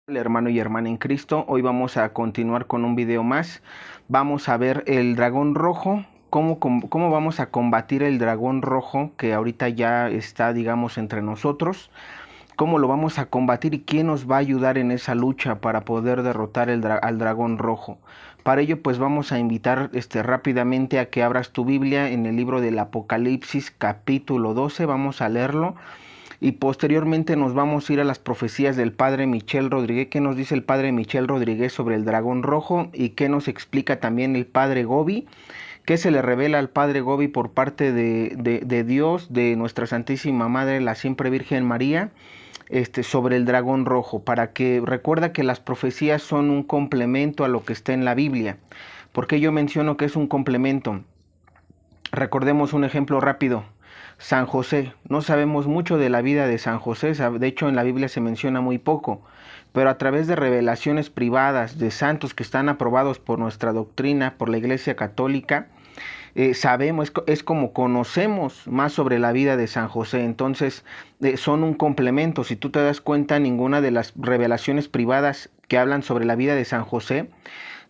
Hola, hermano y hermana en Cristo, hoy vamos a continuar con un video más. Vamos a ver el dragón rojo, cómo vamos a combatir el dragón rojo que ahorita ya está, digamos, entre nosotros. Cómo lo vamos a combatir y quién nos va a ayudar en esa lucha para poder derrotar al dragón rojo. Para ello pues vamos a invitar rápidamente a que abras tu Biblia en el libro del Apocalipsis capítulo 12, vamos a leerlo. Y posteriormente nos vamos a ir a las profecías del padre Michel Rodríguez. ¿Qué nos dice el padre Michel Rodríguez sobre el dragón rojo? Y qué nos explica también el padre Gobi. ¿Qué se le revela al padre Gobi por parte de Dios, de nuestra Santísima Madre, la Siempre Virgen María, sobre el dragón rojo? Para que recuerda que las profecías son un complemento a lo que está en la Biblia. ¿Por qué yo menciono que es un complemento? Recordemos un ejemplo rápido. San José. No sabemos mucho de la vida de San José, de hecho en la Biblia se menciona muy poco, pero a través de revelaciones privadas de santos que están aprobados por nuestra doctrina, por la Iglesia Católica, sabemos, es como conocemos más sobre la vida de San José. Entonces son un complemento. Si tú te das cuenta, ninguna de las revelaciones privadas que hablan sobre la vida de San José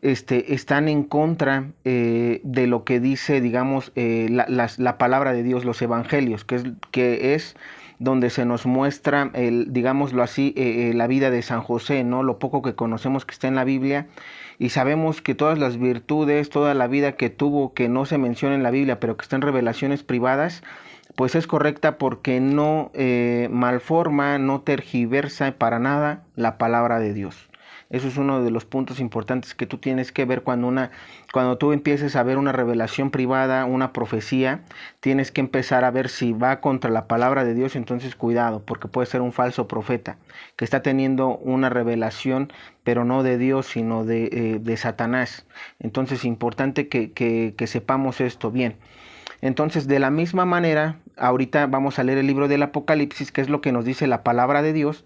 están en contra de lo que dice, digamos, la palabra de Dios, los evangelios, que es donde se nos muestra, digámoslo así, la vida de San José, ¿no? Lo poco que conocemos que está en la Biblia, y sabemos que todas las virtudes, toda la vida que tuvo, que no se menciona en la Biblia, pero que está en revelaciones privadas, pues es correcta porque no malforma, no tergiversa para nada la palabra de Dios. Eso es uno de los puntos importantes que tú tienes que ver cuando tú empieces a ver una revelación privada, una profecía, tienes que empezar a ver si va contra la palabra de Dios. Entonces cuidado, porque puede ser un falso profeta que está teniendo una revelación, pero no de Dios, sino de Satanás. Entonces es importante que sepamos esto bien. Entonces, de la misma manera, ahorita vamos a leer el libro del Apocalipsis, que es lo que nos dice la palabra de Dios.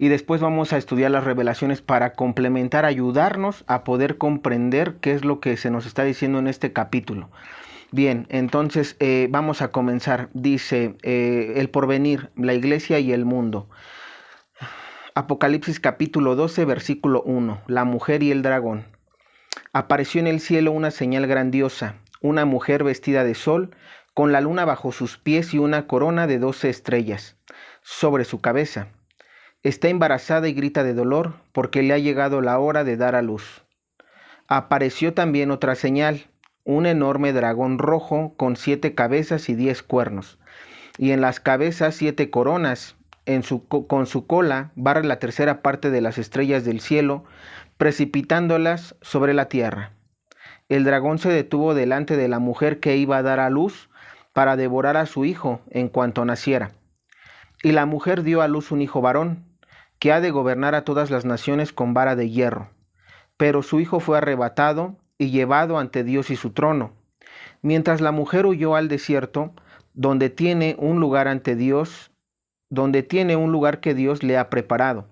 Y después vamos a estudiar las revelaciones para complementar, ayudarnos a poder comprender qué es lo que se nos está diciendo en este capítulo. Bien, entonces vamos a comenzar. Dice el porvenir, la iglesia y el mundo. Apocalipsis capítulo 12, versículo 1. La mujer y el dragón. Apareció en el cielo una señal grandiosa, una mujer vestida de sol, con la luna bajo sus pies y una corona de 12 estrellas sobre su cabeza. Está embarazada y grita de dolor porque le ha llegado la hora de dar a luz. Apareció también otra señal, un enorme dragón rojo con 7 cabezas y 10 cuernos, y en las cabezas 7 coronas. Con su cola barre la tercera parte de las estrellas del cielo, precipitándolas sobre la tierra. El dragón se detuvo delante de la mujer que iba a dar a luz para devorar a su hijo en cuanto naciera. Y la mujer dio a luz un hijo varón, que ha de gobernar a todas las naciones con vara de hierro. Pero su hijo fue arrebatado y llevado ante Dios y su trono. Mientras la mujer huyó al desierto, donde tiene un lugar ante Dios, donde tiene un lugar que Dios le ha preparado.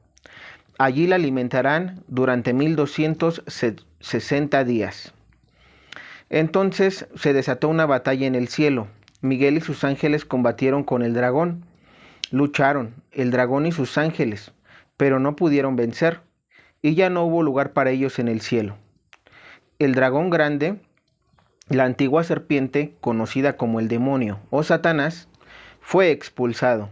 Allí la alimentarán durante 1260 días. Entonces se desató una batalla en el cielo. Miguel y sus ángeles combatieron con el dragón. Lucharon el dragón y sus ángeles, pero no pudieron vencer, y ya no hubo lugar para ellos en el cielo. El dragón grande, la antigua serpiente, conocida como el demonio o Satanás, fue expulsado.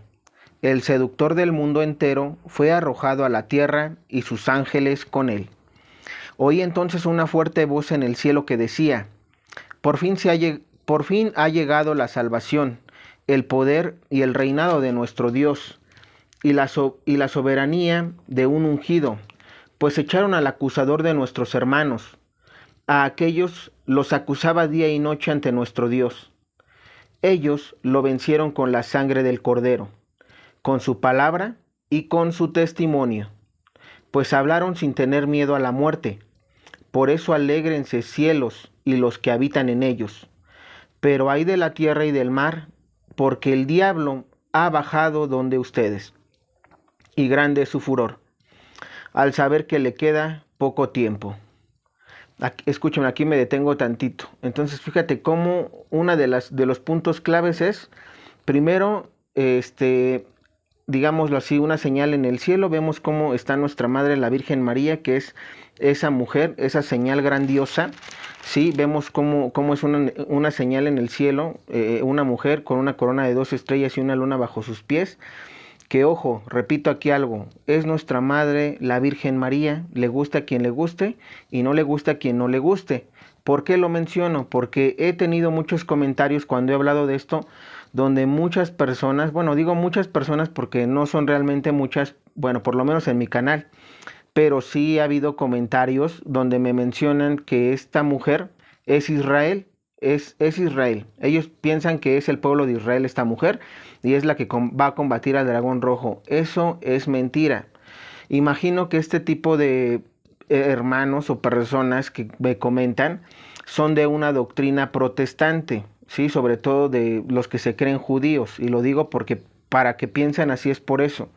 El seductor del mundo entero fue arrojado a la tierra y sus ángeles con él. Oí entonces una fuerte voz en el cielo que decía: por fin ha llegado la salvación, el poder y el reinado de nuestro Dios, y la soberanía de un ungido, pues echaron al acusador de nuestros hermanos. A aquellos los acusaba día y noche ante nuestro Dios. Ellos lo vencieron con la sangre del Cordero, con su palabra y con su testimonio, pues hablaron sin tener miedo a la muerte. Por eso alégrense cielos y los que habitan en ellos. Pero ay de la tierra y del mar, porque el diablo ha bajado donde ustedes, y grande es su furor, al saber que le queda poco tiempo. Escúchame, aquí me detengo tantito. Entonces, fíjate cómo una de los puntos claves es, primero, digámoslo así, una señal en el cielo. Vemos cómo está nuestra Madre, la Virgen María, que es esa mujer, esa señal grandiosa. Sí, vemos cómo es una señal en el cielo, una mujer con una corona de 2 estrellas y una luna bajo sus pies. Que ojo, repito aquí algo, es nuestra Madre, la Virgen María, le gusta a quien le guste y no le gusta a quien no le guste. ¿Por qué lo menciono? Porque he tenido muchos comentarios cuando he hablado de esto, donde muchas personas, bueno, digo muchas personas porque no son realmente muchas, bueno, por lo menos en mi canal, pero sí ha habido comentarios donde me mencionan que esta mujer es Israel, es Israel. Ellos piensan que es el pueblo de Israel esta mujer y es la que va a combatir al dragón rojo. Eso es mentira. Imagino que este tipo de hermanos o personas que me comentan son de una doctrina protestante, ¿sí? Sobre todo de los que se creen judíos. Y lo digo porque para que piensen así es por eso.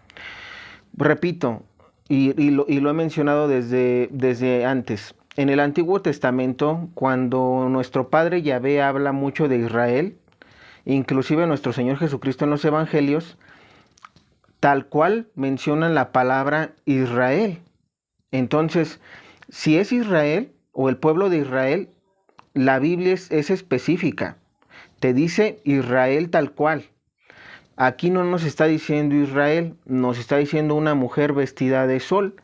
Repito, y lo he mencionado desde antes. En el Antiguo Testamento, cuando nuestro Padre Yahvé habla mucho de Israel, inclusive nuestro Señor Jesucristo en los Evangelios, tal cual mencionan la palabra Israel. Entonces, si es Israel o el pueblo de Israel, la Biblia es específica. Te dice Israel tal cual. Aquí no nos está diciendo Israel, nos está diciendo una mujer vestida de sol.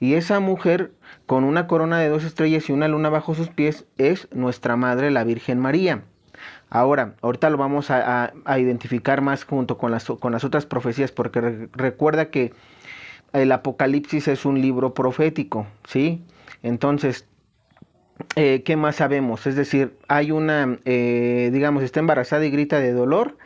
Y esa mujer con una corona de 2 estrellas y una luna bajo sus pies es nuestra Madre, la Virgen María. Ahorita lo vamos a identificar más junto con las otras profecías, porque recuerda que el Apocalipsis es un libro profético, ¿sí? Entonces, ¿qué más sabemos? Es decir, hay una, digamos, está embarazada y grita de dolor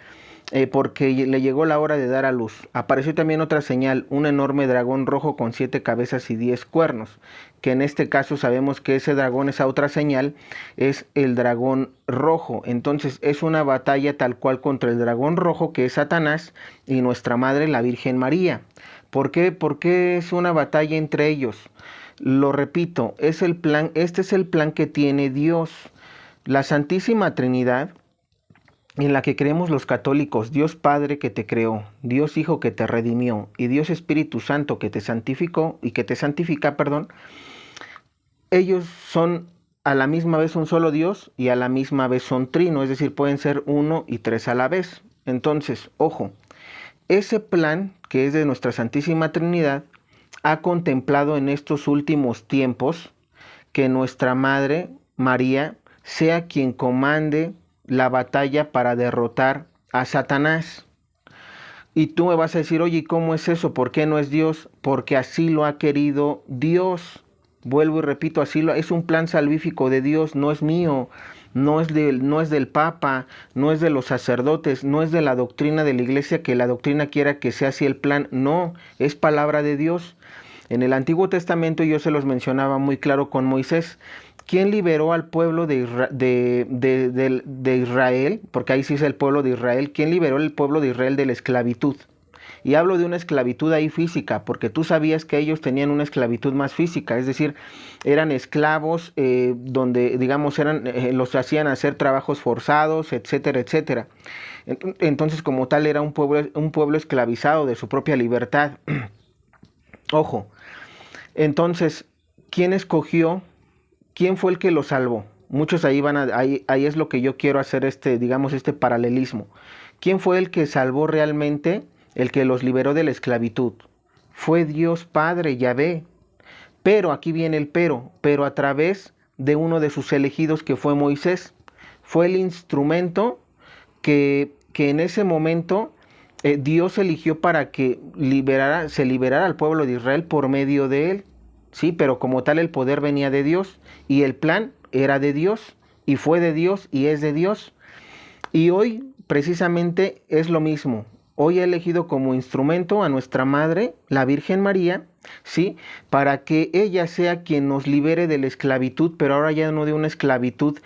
porque le llegó la hora de dar a luz. Apareció también otra señal, un enorme dragón rojo con 7 cabezas y 10 cuernos, que en este caso sabemos que ese dragón, esa otra señal, es el dragón rojo. Entonces es una batalla tal cual contra el dragón rojo, que es Satanás, y nuestra Madre, la Virgen María. ¿Por qué? Porque es una batalla entre ellos. Lo repito, es el plan, este es el plan que tiene Dios. La Santísima Trinidad, en la que creemos los católicos, Dios Padre que te creó, Dios Hijo que te redimió y Dios Espíritu Santo que te santificó y que te santifica, perdón, ellos son a la misma vez un solo Dios y a la misma vez son trino, es decir, pueden ser uno y tres a la vez. Entonces, ojo, ese plan que es de nuestra Santísima Trinidad ha contemplado en estos últimos tiempos que nuestra Madre María sea quien comande la batalla para derrotar a Satanás. Y tú me vas a decir, oye, ¿cómo es eso? ¿Por qué no es Dios? Porque así lo ha querido Dios. Vuelvo y repito, es un plan salvífico de Dios, no es mío, no es del Papa, no es de los sacerdotes, no es de la doctrina de la Iglesia, que la doctrina quiera que sea así el plan, no, es palabra de Dios. En el Antiguo Testamento yo se los mencionaba muy claro con Moisés. ¿Quién liberó al pueblo de Israel? Porque ahí sí es el pueblo de Israel. ¿Quién liberó al pueblo de Israel de la esclavitud? Y hablo de una esclavitud ahí física, porque tú sabías que ellos tenían una esclavitud más física, es decir, eran esclavos donde, digamos, los hacían hacer trabajos forzados, etcétera, etcétera. Entonces, como tal, era un pueblo esclavizado de su propia libertad. Ojo, entonces, ¿quién escogió? ¿Quién fue el que lo salvó? Muchos ahí es lo que yo quiero hacer digamos, este paralelismo. ¿Quién fue el que salvó realmente, el que los liberó de la esclavitud? Fue Dios Padre, Yahvé. Pero, aquí viene el pero a través de uno de sus elegidos que fue Moisés. Fue el instrumento que en ese momento Dios eligió para que se liberara al pueblo de Israel por medio de él. Sí, pero como tal el poder venía de Dios y el plan era de Dios y fue de Dios y es de Dios. Y hoy precisamente es lo mismo. Hoy he elegido como instrumento a nuestra Madre, la Virgen María, ¿sí? Para que ella sea quien nos libere de la esclavitud, pero ahora ya no de una esclavitud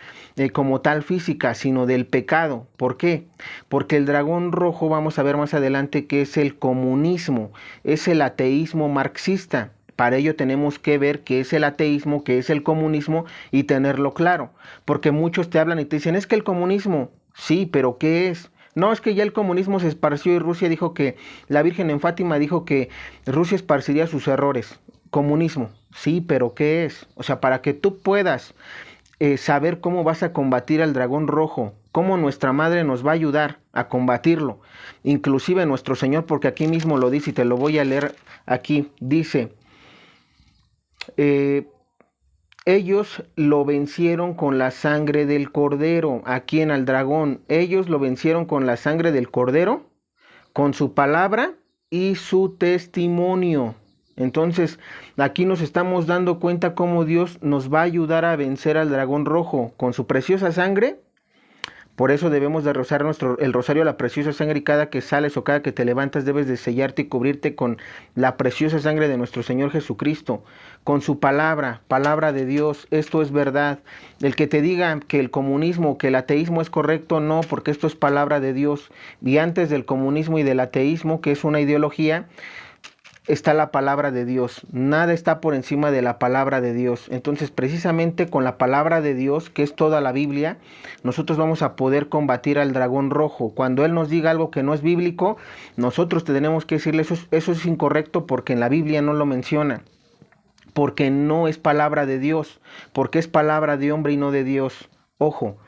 como tal física, sino del pecado. ¿Por qué? Porque el dragón rojo, vamos a ver más adelante, que es el comunismo, es el ateísmo marxista. Para ello tenemos que ver qué es el ateísmo, qué es el comunismo y tenerlo claro. Porque muchos te hablan y te dicen, es que el comunismo, sí, pero ¿qué es? No, es que ya el comunismo se esparció y Rusia dijo que, la Virgen en Fátima dijo que Rusia esparciría sus errores. Comunismo, sí, pero ¿qué es? O sea, para que tú puedas saber cómo vas a combatir al dragón rojo, cómo nuestra madre nos va a ayudar a combatirlo, inclusive nuestro Señor, porque aquí mismo lo dice y te lo voy a leer aquí, dice, eh, ellos lo vencieron con la sangre del cordero. ¿A quién? Al dragón. Ellos lo vencieron con la sangre del cordero, con su palabra y su testimonio. Entonces, aquí nos estamos dando cuenta cómo Dios nos va a ayudar a vencer al dragón rojo con su preciosa sangre. Por eso debemos de rezar el rosario, la preciosa sangre, y cada que sales o cada que te levantas debes de sellarte y cubrirte con la preciosa sangre de nuestro Señor Jesucristo, con su palabra, palabra de Dios. Esto es verdad. El que te diga que el comunismo, que el ateísmo es correcto, no, porque esto es palabra de Dios. Y antes del comunismo y del ateísmo, que es una ideología, está la palabra de Dios. Nada está por encima de la palabra de Dios. Entonces, precisamente con la palabra de Dios, que es toda la Biblia, nosotros vamos a poder combatir al dragón rojo. Cuando Él nos diga algo que no es bíblico, nosotros tenemos que decirle eso es incorrecto, porque en la Biblia no lo menciona, porque no es palabra de Dios, porque es palabra de hombre y no de Dios. Ojo.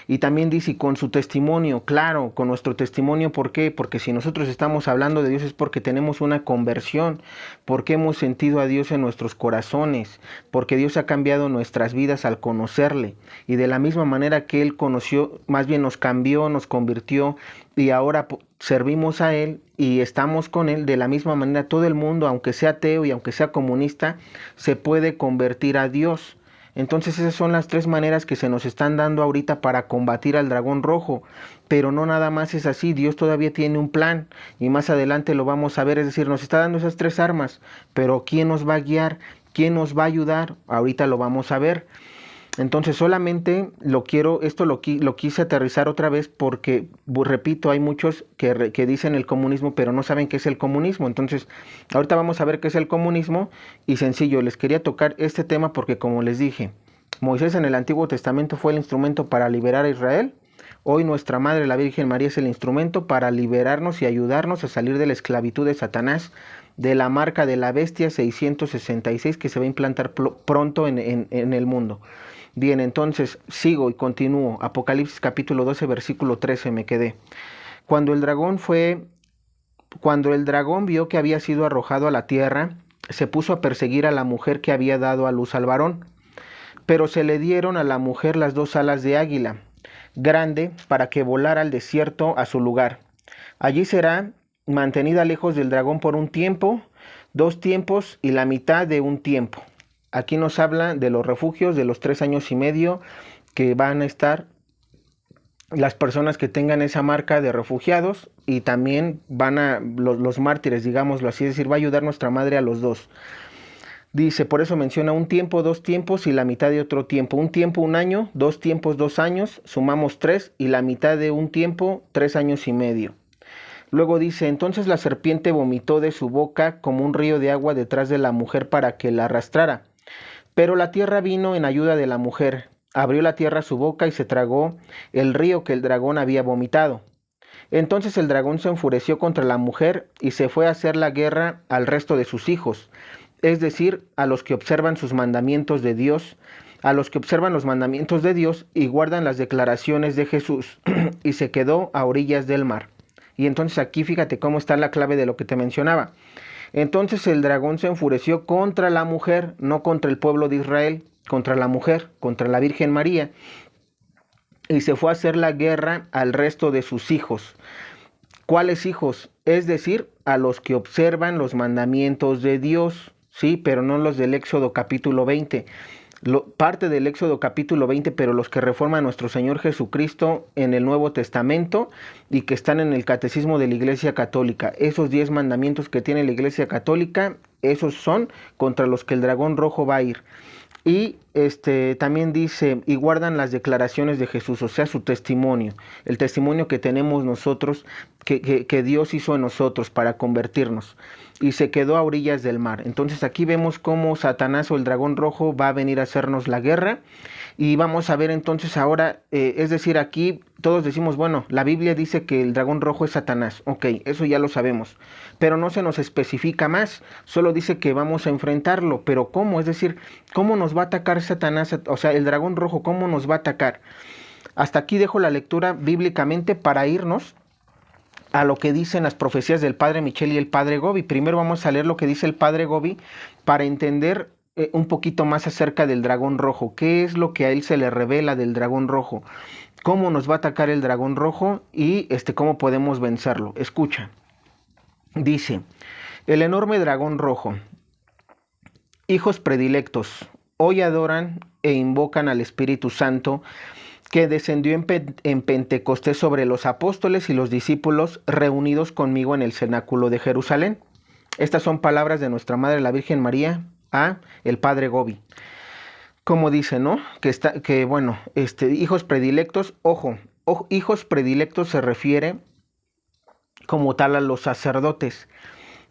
Y también dice, con su testimonio, claro, con nuestro testimonio, ¿por qué? Porque si nosotros estamos hablando de Dios es porque tenemos una conversión, porque hemos sentido a Dios en nuestros corazones, porque Dios ha cambiado nuestras vidas al conocerle. Y de la misma manera que Él conoció, más bien nos cambió, nos convirtió, y ahora servimos a Él y estamos con Él, de la misma manera todo el mundo, aunque sea ateo y aunque sea comunista, se puede convertir a Dios. Entonces esas son las tres maneras que se nos están dando ahorita para combatir al dragón rojo. Pero no nada más es así, Dios todavía tiene un plan y más adelante lo vamos a ver. Es decir, nos está dando esas tres armas, pero ¿quién nos va a guiar? ¿Quién nos va a ayudar? Ahorita lo vamos a ver. Entonces solamente lo quise aterrizar otra vez porque, repito, hay muchos que dicen el comunismo, pero no saben qué es el comunismo. Entonces, ahorita vamos a ver qué es el comunismo y sencillo, les quería tocar este tema porque, como les dije, Moisés en el Antiguo Testamento fue el instrumento para liberar a Israel. Hoy nuestra Madre, la Virgen María, es el instrumento para liberarnos y ayudarnos a salir de la esclavitud de Satanás, de la marca de la bestia 666 que se va a implantar pronto en el mundo. Bien, entonces sigo y continúo. Apocalipsis capítulo 12, versículo 13 me quedé. Cuando el dragón vio que había sido arrojado a la tierra, se puso a perseguir a la mujer que había dado a luz al varón. Pero se le dieron a la mujer las dos alas de águila, grande, para que volara al desierto a su lugar. Allí será mantenida lejos del dragón por un tiempo, 2 tiempos y la mitad de un tiempo. Aquí nos habla de los refugios, de los 3 años y medio que van a estar las personas que tengan esa marca de refugiados, y también los mártires, digámoslo así, es decir, va a ayudar nuestra Madre a los dos. Dice, por eso menciona un tiempo, 2 tiempos y la mitad de otro tiempo. Un tiempo, 1 año, 2 tiempos, 2 años, sumamos 3 y la mitad de un tiempo, 3 años y medio. Luego dice, entonces la serpiente vomitó de su boca como un río de agua detrás de la mujer para que la arrastrara. Pero la tierra vino en ayuda de la mujer. Abrió la tierra su boca y se tragó el río que el dragón había vomitado. Entonces el dragón se enfureció contra la mujer y se fue a hacer la guerra al resto de sus hijos, es decir, a los que observan sus mandamientos de Dios, a los que observan los mandamientos de Dios y guardan las declaraciones de Jesús, y se quedó a orillas del mar. Y entonces aquí fíjate cómo está la clave de lo que te mencionaba. Entonces el dragón se enfureció contra la mujer, no contra el pueblo de Israel, contra la mujer, contra la Virgen María, y se fue a hacer la guerra al resto de sus hijos. ¿Cuáles hijos? Es decir, a los que observan los mandamientos de Dios, sí, pero no los del Éxodo capítulo 20. Parte del Éxodo capítulo 20, pero los que reforman a nuestro Señor Jesucristo en el Nuevo Testamento y que están en el Catecismo de la Iglesia Católica. Esos 10 mandamientos que tiene la Iglesia Católica, esos son contra los que el dragón rojo va a ir. Y también dice, y guardan las declaraciones de Jesús, o sea, su testimonio, el testimonio que tenemos nosotros, que Dios hizo en nosotros para convertirnos, y se quedó a orillas del mar. Entonces aquí vemos cómo Satanás o el dragón rojo va a venir a hacernos la guerra, y vamos a ver entonces ahora, es decir, aquí todos decimos, bueno, la Biblia dice que el dragón rojo es Satanás. Ok, eso ya lo sabemos. Pero no se nos especifica más. Solo dice que vamos a enfrentarlo. Pero ¿cómo? Es decir, ¿cómo nos va a atacar Satanás? O sea, el dragón rojo, ¿cómo nos va a atacar? Hasta aquí dejo la lectura bíblicamente para irnos a lo que dicen las profecías del Padre Michel y el Padre Gobi. Primero vamos a leer lo que dice el Padre Gobi para entender un poquito más acerca del dragón rojo. ¿Qué es lo que a él se le revela del dragón rojo? ¿Cómo nos va a atacar el dragón rojo y cómo podemos vencerlo? Escucha. Dice, el enorme dragón rojo. Hijos predilectos, hoy adoran e invocan al Espíritu Santo que descendió en Pentecostés sobre los apóstoles y los discípulos reunidos conmigo en el cenáculo de Jerusalén. Estas son palabras de nuestra Madre la Virgen María a el Padre Gobi. Como dice, ¿no? Hijos predilectos, hijos predilectos se refiere como tal a los sacerdotes.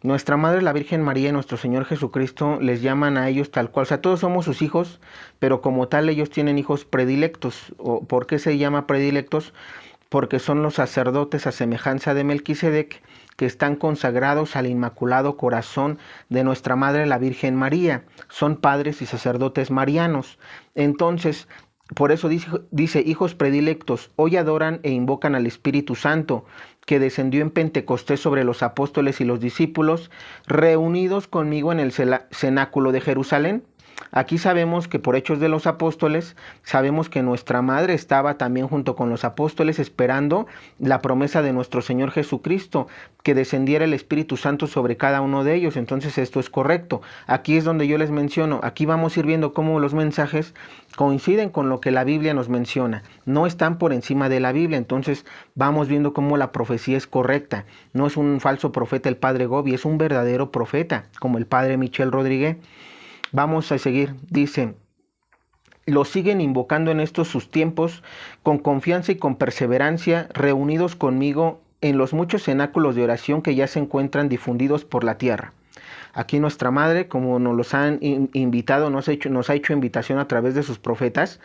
Nuestra Madre la Virgen María y nuestro Señor Jesucristo les llaman a ellos tal cual. O sea, todos somos sus hijos, pero como tal ellos tienen hijos predilectos. ¿Por qué se llama predilectos? Porque son los sacerdotes a semejanza de Melquisedec que están consagrados al Inmaculado Corazón de nuestra Madre la Virgen María. Son padres y sacerdotes marianos. Entonces, por eso dice, hijos predilectos, hoy adoran e invocan al Espíritu Santo, que descendió en Pentecostés sobre los apóstoles y los discípulos, reunidos conmigo en el cenáculo de Jerusalén. Aquí sabemos que por hechos de los apóstoles, sabemos que nuestra madre estaba también junto con los apóstoles esperando la promesa de nuestro Señor Jesucristo, que descendiera el Espíritu Santo sobre cada uno de ellos. Entonces esto es correcto. Aquí es donde yo les menciono, aquí vamos a ir viendo cómo los mensajes coinciden con lo que la Biblia nos menciona. No están por encima de la Biblia, entonces vamos viendo cómo la profecía es correcta. No es un falso profeta el Padre Gobi, es un verdadero profeta, como el Padre Michel Rodríguez. Vamos a seguir, dice, lo siguen invocando en estos sus tiempos con confianza y con perseverancia, reunidos conmigo en los muchos cenáculos de oración que ya se encuentran difundidos por la tierra. Aquí nuestra Madre, como nos los han invitado, nos ha hecho invitación a través de sus profetas,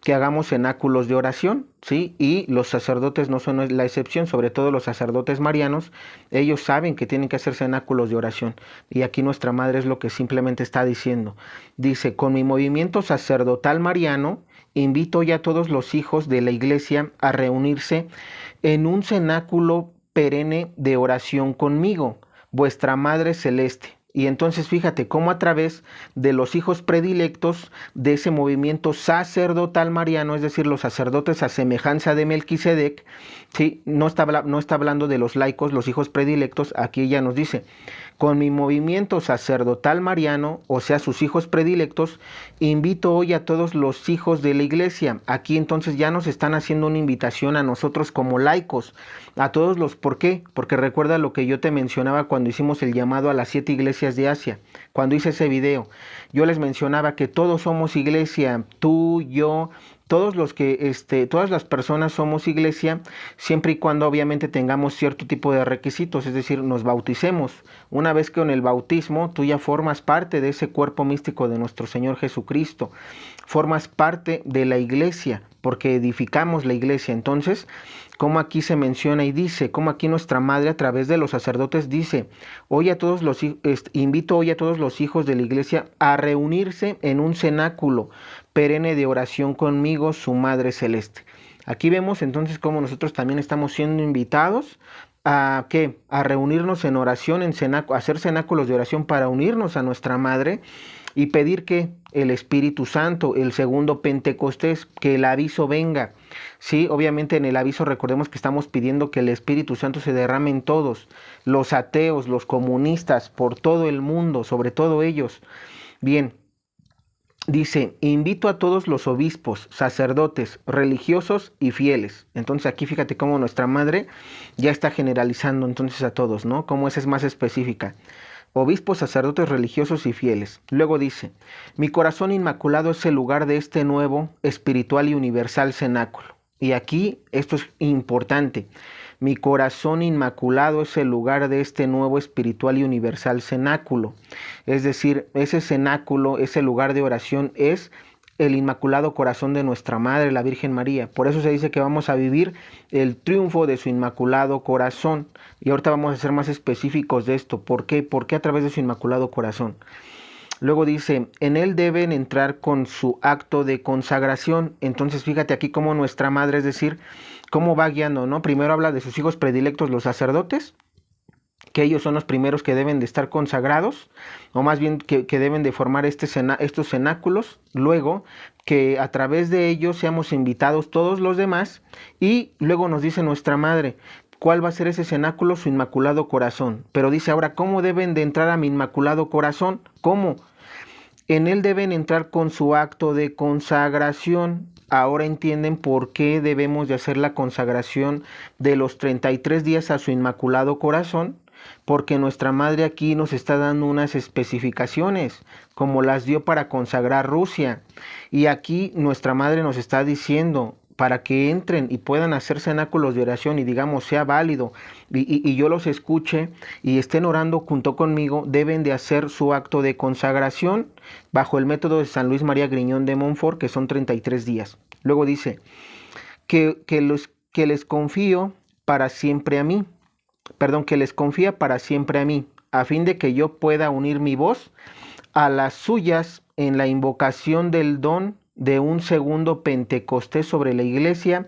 que hagamos cenáculos de oración, ¿sí? Y los sacerdotes no son la excepción, sobre todo los sacerdotes marianos, ellos saben que tienen que hacer cenáculos de oración. Y aquí nuestra Madre es lo que simplemente está diciendo. Dice, con mi movimiento sacerdotal mariano, invito ya a todos los hijos de la iglesia a reunirse en un cenáculo perenne de oración conmigo, vuestra Madre Celeste. Y entonces fíjate cómo a través de los hijos predilectos de ese movimiento sacerdotal mariano, es decir, los sacerdotes a semejanza de Melquisedec, ¿sí? No está hablando de los laicos, los hijos predilectos, aquí ella nos dice, con mi movimiento sacerdotal mariano, o sea, sus hijos predilectos, invito hoy a todos los hijos de la iglesia. Aquí entonces ya nos están haciendo una invitación a nosotros como laicos, a todos los, ¿por qué? Porque recuerda lo que yo te mencionaba cuando hicimos el llamado a las 7 iglesias de Asia, cuando hice ese video. Yo les mencionaba que todos somos iglesia, tú, yo, todos los que, todas las personas somos iglesia, siempre y cuando obviamente tengamos cierto tipo de requisitos, es decir, nos bauticemos. Una vez que en el bautismo tú ya formas parte de ese cuerpo místico de nuestro Señor Jesucristo, formas parte de la iglesia, porque edificamos la iglesia. Entonces, como aquí se menciona y dice, como aquí nuestra Madre a través de los sacerdotes dice, invito hoy a todos los hijos de la iglesia a reunirse en un cenáculo perenne de oración conmigo, su Madre Celeste. Aquí vemos entonces cómo nosotros también estamos siendo invitados a ¿qué? A reunirnos en oración, a hacer cenáculos de oración para unirnos a nuestra Madre y pedir que el Espíritu Santo, el segundo Pentecostés, que el aviso venga. Sí, obviamente en el aviso recordemos que estamos pidiendo que el Espíritu Santo se derrame en todos, los ateos, los comunistas, por todo el mundo, sobre todo ellos. Bien, dice, invito a todos los obispos, sacerdotes, religiosos y fieles. Entonces aquí fíjate cómo nuestra Madre ya está generalizando entonces a todos, ¿no? Cómo esa es más específica. Obispos, sacerdotes, religiosos y fieles. Luego dice, mi corazón inmaculado es el lugar de este nuevo, espiritual y universal cenáculo. Y aquí esto es importante. Mi corazón inmaculado es el lugar de este nuevo, espiritual y universal cenáculo. Es decir, ese cenáculo, ese lugar de oración es el Inmaculado Corazón de nuestra Madre, la Virgen María. Por eso se dice que vamos a vivir el triunfo de su Inmaculado Corazón. Y ahorita vamos a ser más específicos de esto. ¿Por qué? ¿Por qué a través de su Inmaculado Corazón? Luego dice, en él deben entrar con su acto de consagración. Entonces fíjate aquí cómo nuestra Madre, es decir, cómo va guiando, ¿no? Primero habla de sus hijos predilectos, los sacerdotes, que ellos son los primeros que deben de estar consagrados, o más bien que deben de formar estos cenáculos, luego que a través de ellos seamos invitados todos los demás, y luego nos dice nuestra Madre, ¿cuál va a ser ese cenáculo? Su Inmaculado Corazón. Pero dice ahora, ¿cómo deben de entrar a mi Inmaculado Corazón? ¿Cómo? En él deben entrar con su acto de consagración. Ahora entienden por qué debemos de hacer la consagración de los 33 días a su Inmaculado Corazón, porque nuestra Madre aquí nos está dando unas especificaciones, como las dio para consagrar Rusia. Y aquí nuestra Madre nos está diciendo, para que entren y puedan hacer cenáculos de oración y digamos sea válido y yo los escuche y estén orando junto conmigo, deben de hacer su acto de consagración bajo el método de San Luis María Griñón de Montfort, que son 33 días. Luego dice que les confío para siempre a mí, que les confía para siempre a mí, a fin de que yo pueda unir mi voz a las suyas en la invocación del don de un segundo Pentecostés sobre la Iglesia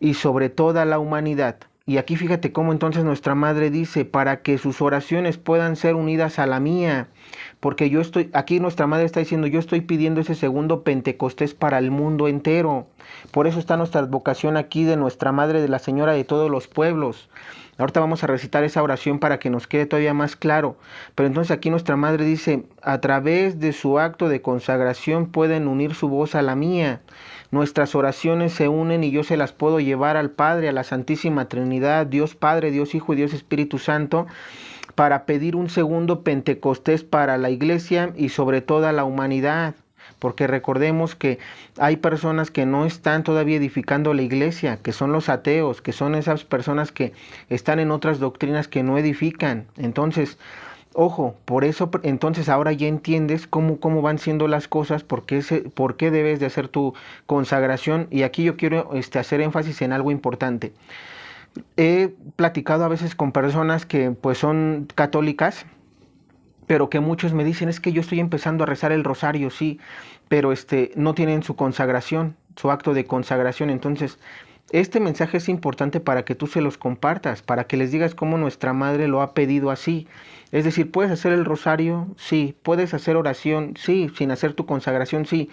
y sobre toda la humanidad. Y aquí fíjate cómo entonces nuestra Madre dice, para que sus oraciones puedan ser unidas a la mía, porque aquí nuestra Madre está diciendo, yo estoy pidiendo ese segundo Pentecostés para el mundo entero. Por eso está nuestra advocación aquí de nuestra Madre, de la Señora de todos los pueblos. Ahorita vamos a recitar esa oración para que nos quede todavía más claro. Pero entonces aquí nuestra Madre dice, a través de su acto de consagración pueden unir su voz a la mía. Nuestras oraciones se unen y yo se las puedo llevar al Padre, a la Santísima Trinidad, Dios Padre, Dios Hijo y Dios Espíritu Santo, para pedir un segundo Pentecostés para la Iglesia y sobre toda la humanidad. Porque recordemos que hay personas que no están todavía edificando la iglesia, que son los ateos, que son esas personas que están en otras doctrinas que no edifican. Entonces, ojo, por eso entonces ahora ya entiendes cómo van siendo las cosas, por qué debes de hacer tu consagración. Y aquí yo quiero hacer énfasis en algo importante. He platicado a veces con personas que pues son católicas, pero que muchos me dicen, es que yo estoy empezando a rezar el rosario, sí, pero no tienen su consagración, su acto de consagración. Entonces, este mensaje es importante para que tú se los compartas, para que les digas cómo nuestra Madre lo ha pedido así. Es decir, ¿puedes hacer el rosario? Sí. ¿Puedes hacer oración? Sí. ¿Sin hacer tu consagración? Sí.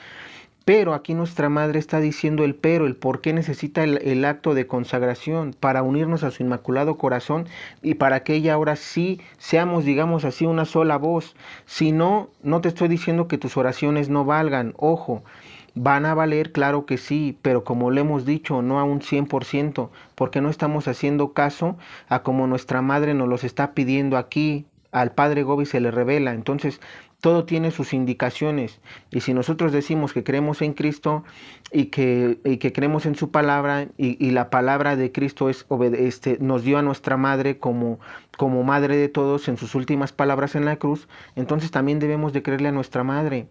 Pero aquí nuestra Madre está diciendo el por qué necesita el acto de consagración, para unirnos a su Inmaculado Corazón y para que ella ahora sí seamos, digamos así, una sola voz. Si no, no te estoy diciendo que tus oraciones no valgan, ojo, van a valer, claro que sí, pero como le hemos dicho, no a un 100%, porque no estamos haciendo caso a como nuestra Madre nos los está pidiendo aquí. Al Padre Gobi se le revela. Entonces todo tiene sus indicaciones, y si nosotros decimos que creemos en Cristo y que creemos en su palabra, y la palabra de Cristo nos dio a nuestra Madre como Madre de todos en sus últimas palabras en la cruz, entonces también debemos de creerle a nuestra Madre.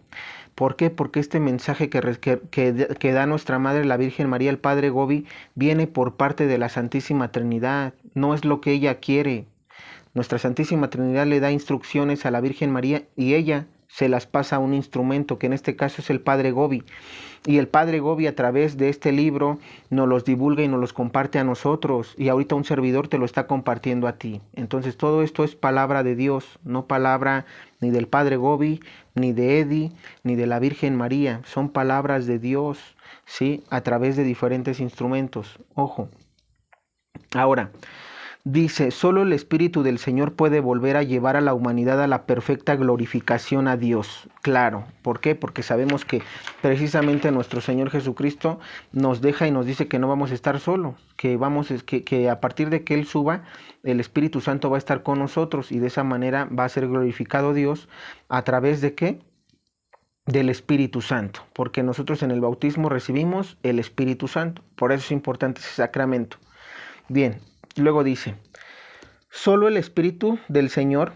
¿Por qué? Porque este mensaje que da nuestra Madre, la Virgen María, el Padre Gobi, viene por parte de la Santísima Trinidad, no es lo que ella quiere. Nuestra Santísima Trinidad le da instrucciones a la Virgen María y ella se las pasa a un instrumento, que en este caso es el Padre Gobi. Y el Padre Gobi, a través de este libro, nos los divulga y nos los comparte a nosotros. Y ahorita un servidor te lo está compartiendo a ti. Entonces todo esto es palabra de Dios, no palabra ni del Padre Gobi, ni de Edi, ni de la Virgen María. Son palabras de Dios, ¿sí? A través de diferentes instrumentos. Ojo. Ahora, dice, solo el Espíritu del Señor puede volver a llevar a la humanidad a la perfecta glorificación a Dios. Claro, ¿por qué? Porque sabemos que precisamente nuestro Señor Jesucristo nos deja y nos dice que no vamos a estar solos, que a partir de que Él suba, el Espíritu Santo va a estar con nosotros, y de esa manera va a ser glorificado Dios. ¿A través de qué? Del Espíritu Santo, porque nosotros en el bautismo recibimos el Espíritu Santo. Por eso es importante ese sacramento. Bien. Luego dice, solo el Espíritu del Señor,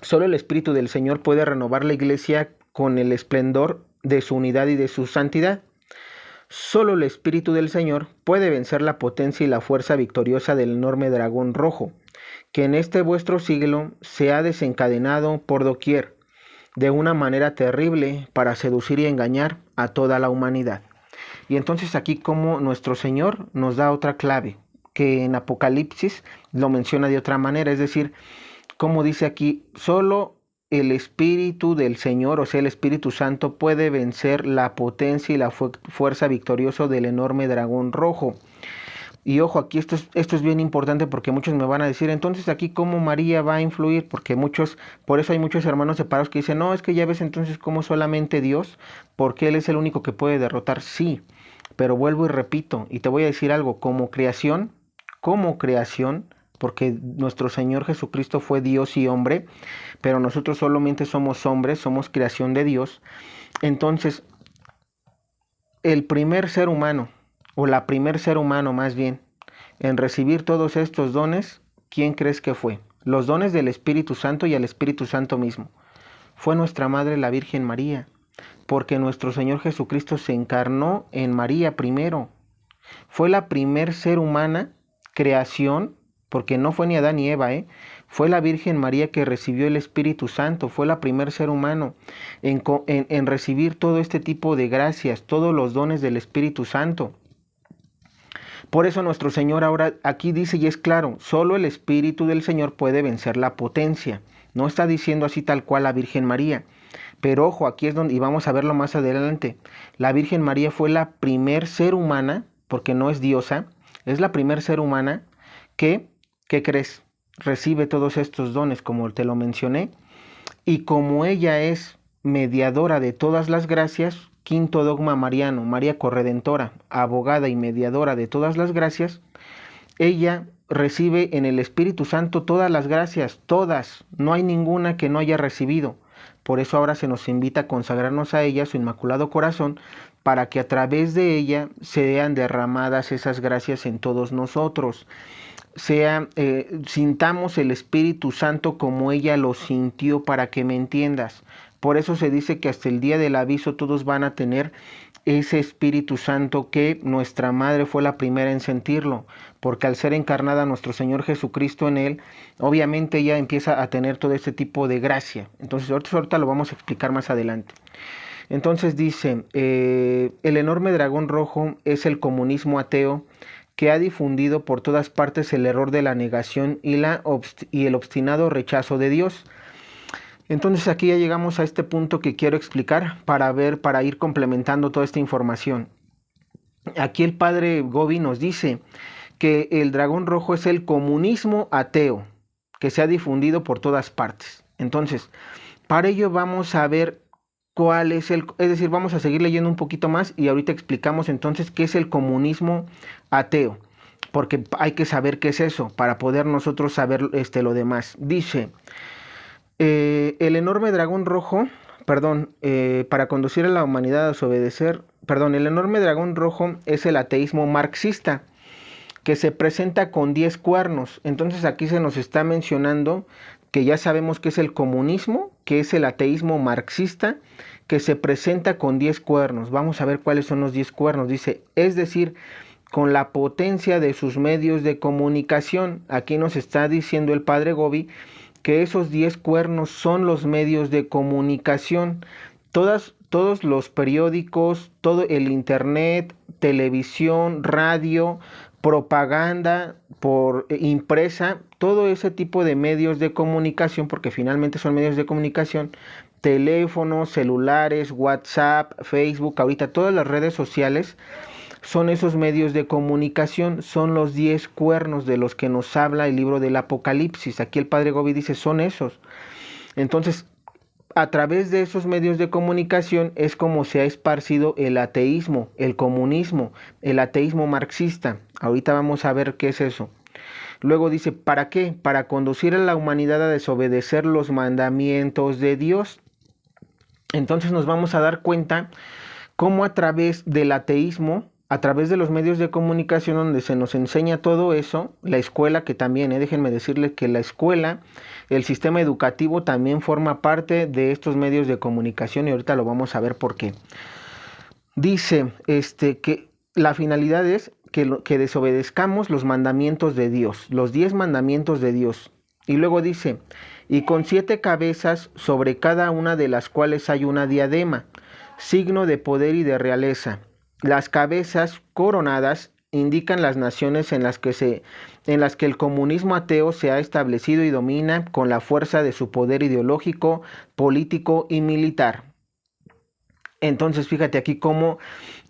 Solo el Espíritu del Señor puede renovar la iglesia con el esplendor de su unidad y de su santidad. Solo el Espíritu del Señor puede vencer la potencia y la fuerza victoriosa del enorme dragón rojo, que en este vuestro siglo se ha desencadenado por doquier, de una manera terrible para seducir y engañar a toda la humanidad. Y entonces aquí como nuestro Señor nos da otra clave, que en Apocalipsis lo menciona de otra manera, es decir, como dice aquí, solo el Espíritu del Señor, o sea, el Espíritu Santo, puede vencer la potencia y la fuerza victoriosa del enorme dragón rojo. Y ojo, aquí esto es bien importante porque muchos me van a decir, entonces aquí cómo María va a influir, porque por eso hay muchos hermanos separados que dicen, no, es que ya ves entonces cómo solamente Dios, porque Él es el único que puede derrotar, sí, pero vuelvo y repito, y te voy a decir algo, como creación, porque nuestro Señor Jesucristo fue Dios y hombre, pero nosotros solamente somos hombres, somos creación de Dios. Entonces, el primer ser humano, o la primer ser humano más bien, en recibir todos estos dones, ¿quién crees que fue? Los dones del Espíritu Santo y al Espíritu Santo mismo. Fue nuestra Madre la Virgen María, porque nuestro Señor Jesucristo se encarnó en María primero. Fue la primer ser humana, creación, porque no fue ni Adán ni Eva, fue la Virgen María que recibió el Espíritu Santo, fue la primer ser humano en recibir todo este tipo de gracias, todos los dones del Espíritu Santo. Por eso nuestro Señor ahora aquí dice y es claro, solo el Espíritu del Señor puede vencer la potencia. No está diciendo así tal cual la Virgen María. Pero ojo, aquí es donde, y vamos a verlo más adelante, la Virgen María fue la primer ser humana, porque no es diosa, es la primer ser humana que, ¿qué crees? Recibe todos estos dones, como te lo mencioné, y como ella es mediadora de todas las gracias, quinto dogma mariano, María corredentora, abogada y mediadora de todas las gracias, ella recibe en el Espíritu Santo todas las gracias, todas, no hay ninguna que no haya recibido. Por eso ahora se nos invita a consagrarnos a ella, su inmaculado corazón, para que a través de ella sean derramadas esas gracias en todos nosotros. Sintamos el Espíritu Santo como ella lo sintió, para que me entiendas. Por eso se dice que hasta el día del aviso todos van a tener ese Espíritu Santo, que nuestra Madre fue la primera en sentirlo, porque al ser encarnada nuestro Señor Jesucristo en él, obviamente ella empieza a tener todo este tipo de gracia. Entonces ahorita lo vamos a explicar más adelante. Entonces dice, el enorme dragón rojo es el comunismo ateo, que ha difundido por todas partes el error de la negación y el obstinado rechazo de Dios. Entonces aquí ya llegamos a este punto que quiero explicar para ir complementando toda esta información. Aquí el padre Gobi nos dice que el dragón rojo es el comunismo ateo, que se ha difundido por todas partes. Entonces, para ello vamos a ver vamos a seguir leyendo un poquito más y ahorita explicamos entonces qué es el comunismo ateo, porque hay que saber qué es eso para poder nosotros saber lo demás. Dice, el enorme dragón rojo, para conducir a la humanidad a desobedecer, el enorme dragón rojo es el ateísmo marxista, que se presenta con 10 cuernos. Entonces aquí se nos está mencionando que ya sabemos que es el comunismo, que es el ateísmo marxista, que se presenta con 10 cuernos. Vamos a ver cuáles son los 10 cuernos. Dice, es decir, con la potencia de sus medios de comunicación. Aquí nos está diciendo el padre Gobi que esos 10 cuernos son los medios de comunicación. Todos los periódicos, todo el internet, televisión, radio, propaganda por impresa, todo ese tipo de medios de comunicación, porque finalmente son medios de comunicación, teléfonos, celulares, WhatsApp, Facebook, ahorita todas las redes sociales son esos medios de comunicación, son los 10 cuernos de los que nos habla el libro del Apocalipsis. Aquí el padre Gobi dice, son esos. Entonces, a través de esos medios de comunicación es como se ha esparcido el ateísmo, el comunismo, el ateísmo marxista. Ahorita vamos a ver qué es eso. Luego dice, ¿para qué? Para conducir a la humanidad a desobedecer los mandamientos de Dios. Entonces nos vamos a dar cuenta cómo a través del ateísmo, a través de los medios de comunicación donde se nos enseña todo eso, la escuela que también, déjenme decirles que la escuela, el sistema educativo también forma parte de estos medios de comunicación y ahorita lo vamos a ver por qué. Dice que la finalidad es que desobedezcamos los mandamientos de Dios, los 10 mandamientos de Dios. Y luego dice, y con 7 cabezas sobre cada una de las cuales hay una diadema, signo de poder y de realeza. Las cabezas coronadas indican las naciones en las que el comunismo ateo se ha establecido y domina con la fuerza de su poder ideológico, político y militar. Entonces, fíjate aquí cómo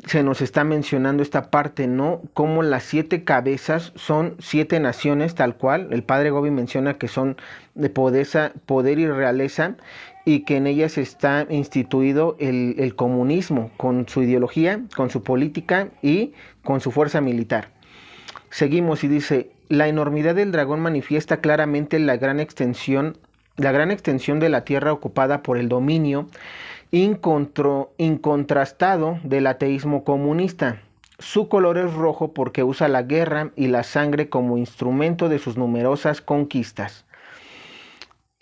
se nos está mencionando esta parte, ¿no? Como las 7 cabezas son 7 naciones, tal cual. El padre Gobi menciona que son de poder y realeza y que en ellas está instituido el comunismo con su ideología, con su política y con su fuerza militar. Seguimos y dice, la enormidad del dragón manifiesta claramente la gran extensión de la tierra ocupada por el dominio incontrastado del ateísmo comunista. Su color es rojo porque usa la guerra y la sangre como instrumento de sus numerosas conquistas.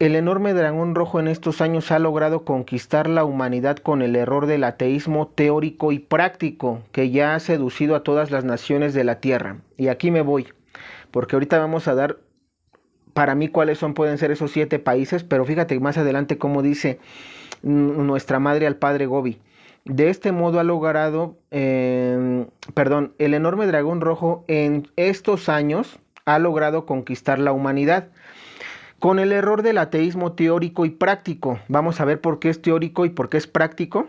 El enorme dragón rojo en estos años ha logrado conquistar la humanidad con el error del ateísmo teórico y práctico que ya ha seducido a todas las naciones de la tierra. Y aquí me voy, porque ahorita vamos a dar para mí cuáles pueden ser esos 7 países, pero fíjate más adelante cómo dice nuestra madre al padre Gobi. De este modo ha logrado, el enorme dragón rojo en estos años ha logrado conquistar la humanidad con el error del ateísmo teórico y práctico. Vamos a ver por qué es teórico y por qué es práctico,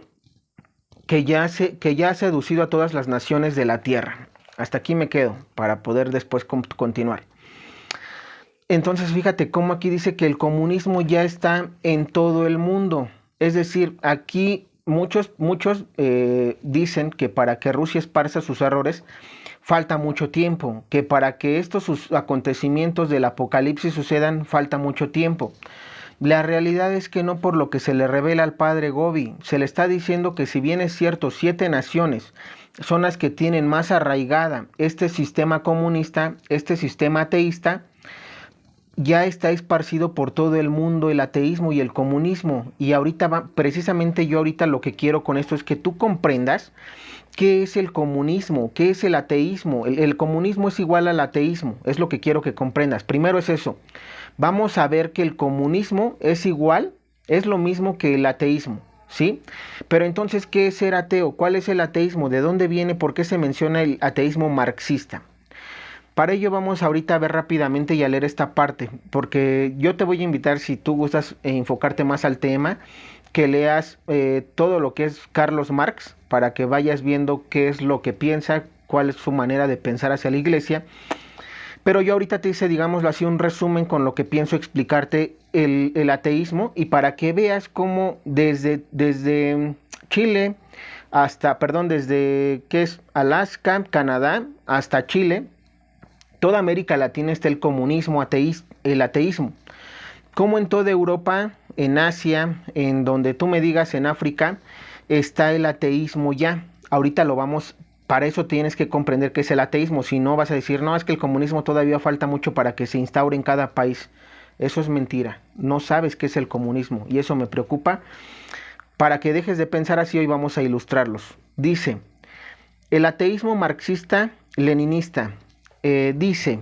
que ya ha seducido a todas las naciones de la tierra. Hasta aquí me quedo para poder después continuar. Entonces fíjate cómo aquí dice que el comunismo ya está en todo el mundo. Es decir, aquí muchos dicen que para que Rusia esparza sus errores falta mucho tiempo, que para que estos acontecimientos del apocalipsis sucedan falta mucho tiempo. La realidad es que no, por lo que se le revela al padre Gobi. Se le está diciendo que si bien es cierto 7 naciones son las que tienen más arraigada este sistema comunista, este sistema ateísta, ya está esparcido por todo el mundo el ateísmo y el comunismo. Y precisamente yo ahorita lo que quiero con esto es que tú comprendas qué es el comunismo, qué es el ateísmo. El comunismo es igual al ateísmo, es lo que quiero que comprendas. Primero es eso. Vamos a ver que el comunismo es lo mismo que el ateísmo, ¿sí? Pero entonces, ¿qué es ser ateo? ¿Cuál es el ateísmo? ¿De dónde viene? ¿Por qué se menciona el ateísmo marxista? Para ello vamos ahorita a ver rápidamente y a leer esta parte, porque yo te voy a invitar, si tú gustas enfocarte más al tema, que leas todo lo que es Carlos Marx, para que vayas viendo qué es lo que piensa, cuál es su manera de pensar hacia la iglesia. Pero yo ahorita te hice, digámoslo así, un resumen con lo que pienso explicarte el ateísmo, y para que veas cómo desde Chile desde que es Alaska, Canadá, hasta Chile, toda América Latina está el comunismo, el ateísmo. Como en toda Europa, en Asia, en donde tú me digas, en África, está el ateísmo ya. Ahorita para eso tienes que comprender qué es el ateísmo. Si no, vas a decir, no, es que el comunismo todavía falta mucho para que se instaure en cada país. Eso es mentira. No sabes qué es el comunismo y eso me preocupa. Para que dejes de pensar así, hoy vamos a ilustrarlos. Dice, el ateísmo marxista-leninista.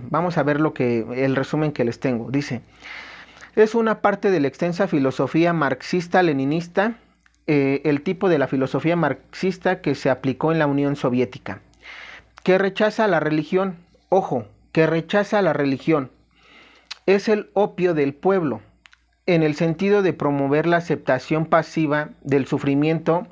Vamos a ver el resumen que les tengo. Dice, es una parte de la extensa filosofía marxista-leninista, el tipo de la filosofía marxista que se aplicó en la Unión Soviética, que rechaza la religión. Ojo, que rechaza la religión. Es el opio del pueblo, en el sentido de promover la aceptación pasiva del sufrimiento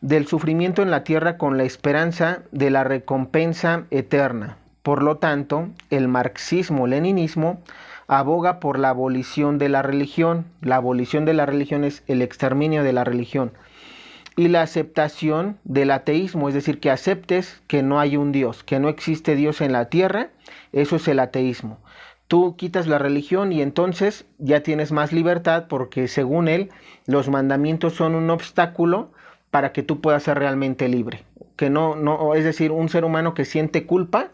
en la tierra con la esperanza de la recompensa eterna. Por lo tanto, el marxismo-leninismo aboga por la abolición de la religión. La abolición de la religión es el exterminio de la religión. Y la aceptación del ateísmo, es decir, que aceptes que no hay un Dios, que no existe Dios en la tierra. Eso es el ateísmo. Tú quitas la religión y entonces ya tienes más libertad, porque según él, los mandamientos son un obstáculo para que tú puedas ser realmente libre. que no, es decir, un ser humano que siente culpa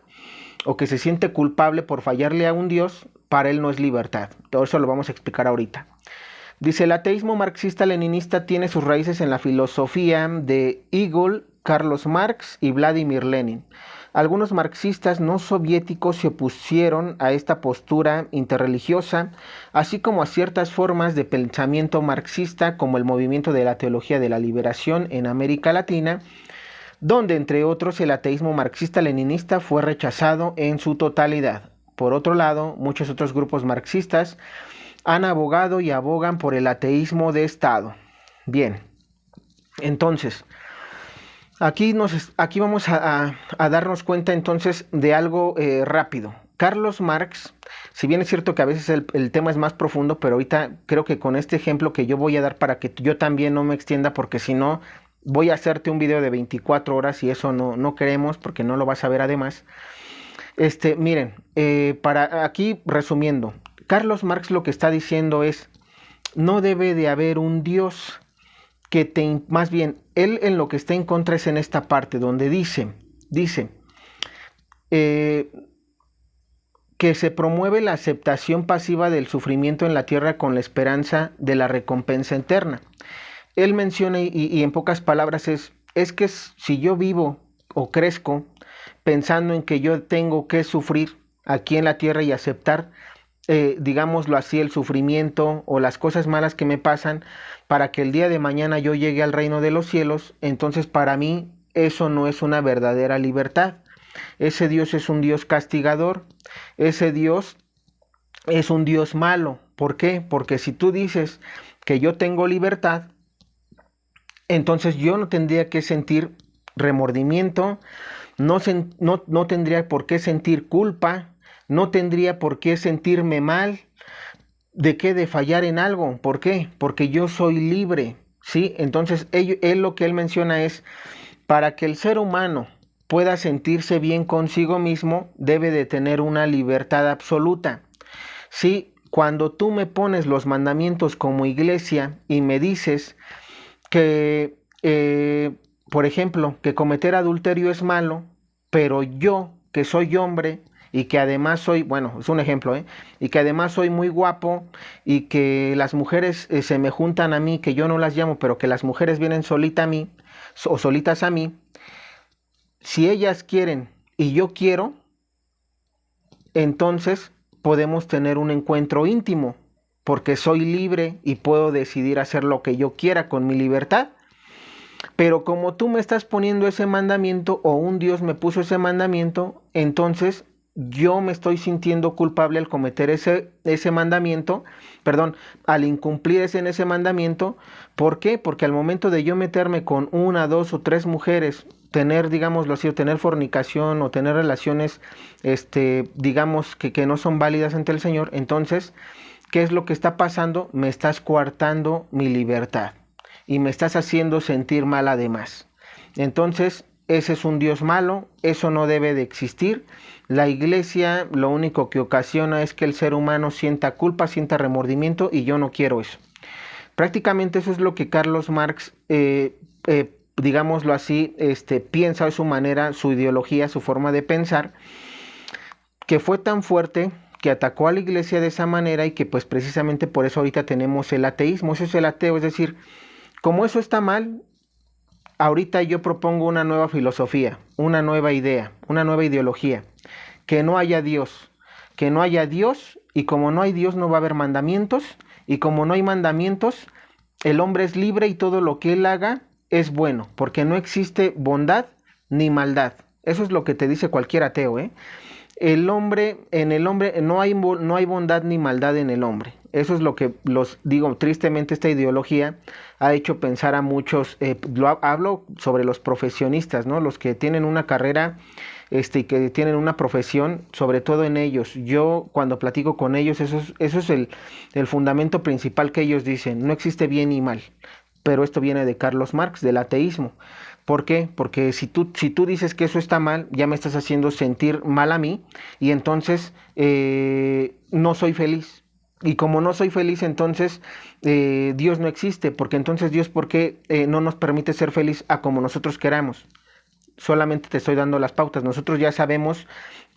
o que se siente culpable por fallarle a un Dios, para él no es libertad. Todo eso lo vamos a explicar ahorita. Dice, el ateísmo marxista-leninista tiene sus raíces en la filosofía de Hegel, Carlos Marx y Vladimir Lenin. Algunos marxistas no soviéticos se opusieron a esta postura interreligiosa, así como a ciertas formas de pensamiento marxista, como el movimiento de la teología de la liberación en América Latina, donde entre otros el ateísmo marxista-leninista fue rechazado en su totalidad. Por otro lado, muchos otros grupos marxistas han abogado y abogan por el ateísmo de Estado. Bien, entonces, aquí vamos a darnos cuenta entonces de algo rápido. Carlos Marx, si bien es cierto que a veces el tema es más profundo, pero ahorita creo que con este ejemplo que yo voy a dar para que yo también no me extienda, porque si no voy a hacerte un video de 24 horas y eso no queremos, porque no lo vas a ver además. Miren, para aquí resumiendo, Carlos Marx lo que está diciendo es, no debe de haber un Dios más bien, él en lo que está en contra es en esta parte, donde dice que se promueve la aceptación pasiva del sufrimiento en la tierra con la esperanza de la recompensa eterna. Él menciona, y en pocas palabras es que si yo vivo o crezco pensando en que yo tengo que sufrir aquí en la tierra y aceptar, digámoslo así, el sufrimiento o las cosas malas que me pasan para que el día de mañana yo llegue al reino de los cielos, entonces para mí eso no es una verdadera libertad. Ese Dios es un Dios castigador, ese Dios es un Dios malo. ¿Por qué? Porque si tú dices que yo tengo libertad, entonces yo no tendría que sentir remordimiento, no tendría por qué sentir culpa, no tendría por qué sentirme mal de fallar en algo. ¿Por qué? Porque yo soy libre, ¿sí? Entonces él lo que él menciona es, para que el ser humano pueda sentirse bien consigo mismo, debe de tener una libertad absoluta. ¿Sí? Cuando tú me pones los mandamientos como iglesia y me dices que, por ejemplo, que cometer adulterio es malo, pero yo, que soy hombre, y que además soy, bueno, es un ejemplo, y que además soy muy guapo, y que las mujeres se me juntan a mí, que yo no las llamo, pero que las mujeres vienen solitas a mí, si ellas quieren y yo quiero, entonces podemos tener un encuentro íntimo, porque soy libre y puedo decidir hacer lo que yo quiera con mi libertad. Pero como tú me estás poniendo ese mandamiento, o un Dios me puso ese mandamiento, entonces yo me estoy sintiendo culpable al cometer ese mandamiento, al incumplir ese mandamiento. ¿Por qué? Porque al momento de yo meterme con 1, 2 o 3 mujeres, tener, digámoslo así, o tener fornicación o tener relaciones, digamos que no son válidas ante el Señor, entonces, ¿qué es lo que está pasando? Me estás coartando mi libertad y me estás haciendo sentir mal además. Entonces, ese es un Dios malo, eso no debe de existir. La iglesia lo único que ocasiona es que el ser humano sienta culpa, sienta remordimiento, y yo no quiero eso. Prácticamente eso es lo que Carlos Marx, digámoslo así, piensa, de su manera, su ideología, su forma de pensar, que fue tan fuerte que atacó a la iglesia de esa manera, y que pues precisamente por eso ahorita tenemos el ateísmo. Eso es el ateo, es decir, como eso está mal, ahorita yo propongo una nueva filosofía, una nueva idea, una nueva ideología, que no haya Dios, y como no hay Dios no va a haber mandamientos, y como no hay mandamientos, el hombre es libre y todo lo que él haga es bueno, porque no existe bondad ni maldad. Eso es lo que te dice cualquier ateo, En el hombre no hay bondad ni maldad en el hombre. Eso es lo que tristemente esta ideología ha hecho pensar a muchos. Hablo sobre los profesionistas, ¿no? Los que tienen una carrera, y que tienen una profesión, sobre todo en ellos. Yo cuando platico con ellos, eso es el fundamento principal que ellos dicen. No existe bien y mal. Pero esto viene de Carlos Marx, del ateísmo. ¿Por qué? Porque si tú dices que eso está mal, ya me estás haciendo sentir mal a mí, y entonces no soy feliz. Y como no soy feliz, entonces Dios no existe, porque entonces Dios, ¿por qué no nos permite ser feliz a como nosotros queramos? solamente te estoy dando las pautas. Nosotros ya sabemos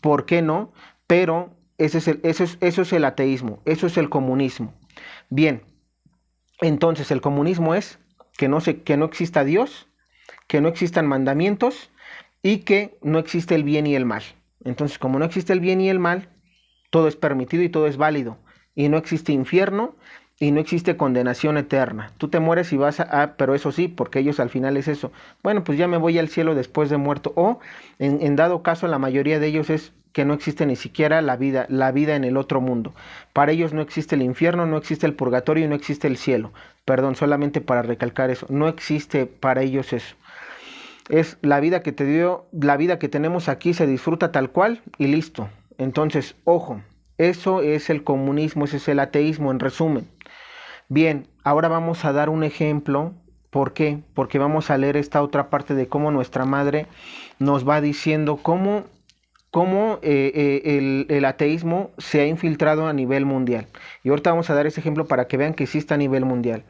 por qué no, pero eso es el ateísmo, eso es el comunismo. Bien, entonces el comunismo es que no exista Dios, que no existan mandamientos y que no existe el bien y el mal. Entonces, como no existe el bien y el mal, todo es permitido y todo es válido. Y no existe infierno y no existe condenación eterna. Tú te mueres y vas pero eso sí, porque ellos al final es eso. Bueno, pues ya me voy al cielo después de muerto. O, en dado caso, la mayoría de ellos es que no existe ni siquiera la vida en el otro mundo. Para ellos no existe el infierno, no existe el purgatorio y no existe el cielo. Perdón, solamente para recalcar eso. No existe para ellos eso. Es la vida que te dio, la vida que tenemos aquí se disfruta tal cual y listo. Entonces, ojo, eso es el comunismo, ese es el ateísmo en resumen. Bien, ahora vamos a dar un ejemplo. ¿Por qué? Porque vamos a leer esta otra parte de cómo nuestra madre nos va diciendo cómo el ateísmo se ha infiltrado a nivel mundial. Y ahorita vamos a dar ese ejemplo para que vean que sí está a nivel mundial.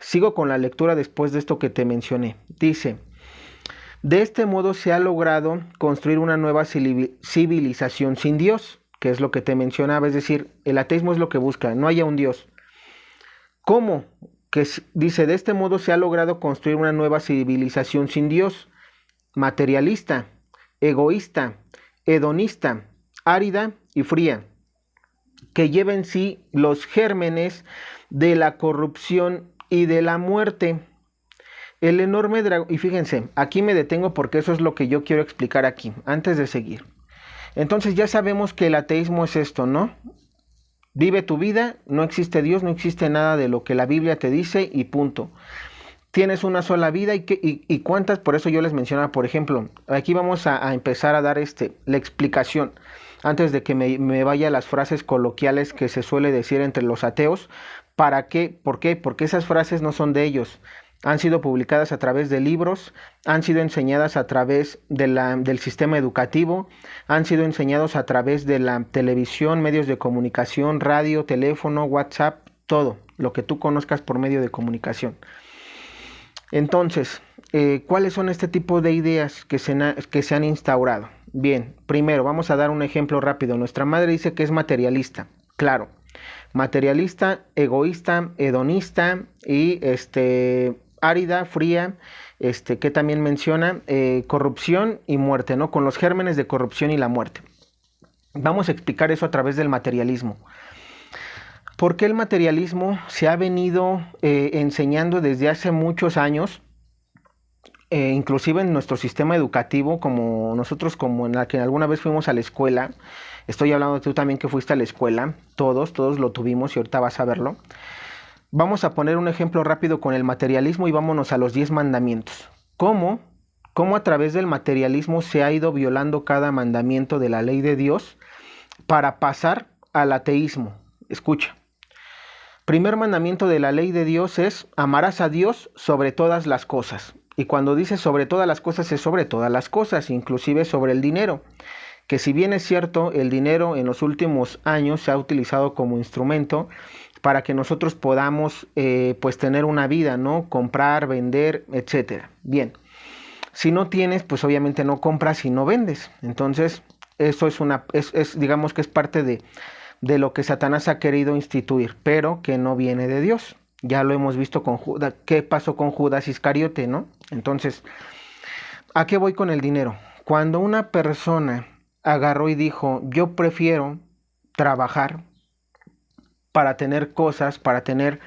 Sigo con la lectura después de esto que te mencioné. Dice: de este modo se ha logrado construir una nueva civilización sin Dios, que es lo que te mencionaba, es decir, el ateísmo es lo que busca, no haya un Dios. ¿Cómo? Dice, de este modo se ha logrado construir una nueva civilización sin Dios, materialista, egoísta, hedonista, árida y fría, que lleva en sí los gérmenes de la corrupción y de la muerte. El enorme dragón, y fíjense, aquí me detengo porque eso es lo que yo quiero explicar aquí, antes de seguir. Entonces ya sabemos que el ateísmo es esto, ¿no? Vive tu vida, no existe Dios, no existe nada de lo que la Biblia te dice y punto. Tienes una sola vida y cuántas, por eso yo les mencionaba, por ejemplo, aquí vamos a empezar a dar la explicación, antes de que me vaya a las frases coloquiales que se suele decir entre los ateos. ¿Para qué? ¿Por qué? Porque esas frases no son de ellos. Han sido publicadas a través de libros, han sido enseñadas a través del sistema educativo, han sido enseñados a través de la televisión, medios de comunicación, radio, teléfono, WhatsApp, todo lo que tú conozcas por medio de comunicación. Entonces, ¿cuáles son este tipo de ideas que se han instaurado? Bien, primero vamos a dar un ejemplo rápido. Nuestra madre dice que es materialista, claro. Materialista, egoísta, hedonista y árida, fría, que también menciona corrupción y muerte, ¿no? Con los gérmenes de corrupción y la muerte. Vamos a explicar eso a través del materialismo. ¿Por qué el materialismo se ha venido enseñando desde hace muchos años? Inclusive en nuestro sistema educativo, como nosotros, como en la que alguna vez fuimos a la escuela, estoy hablando de tú también que fuiste a la escuela, todos lo tuvimos y ahorita vas a verlo. Vamos a poner un ejemplo rápido con el materialismo y vámonos a los 10 mandamientos. ¿Cómo a través del materialismo se ha ido violando cada mandamiento de la ley de Dios para pasar al ateísmo? Escucha. Primer mandamiento de la ley de Dios es: amarás a Dios sobre todas las cosas. Y cuando dice sobre todas las cosas, es sobre todas las cosas, inclusive sobre el dinero. Que si bien es cierto, el dinero en los últimos años se ha utilizado como instrumento para que nosotros podamos pues tener una vida, ¿no? Comprar, vender, etcétera. Bien, si no tienes, pues obviamente no compras y no vendes. Entonces, eso digamos que es parte de lo que Satanás ha querido instituir, pero que no viene de Dios. Ya lo hemos visto con Judas. ¿Qué pasó con Judas Iscariote, no? Entonces, ¿a qué voy con el dinero? Cuando una persona agarró y dijo, yo prefiero trabajar para tener cosas, para tener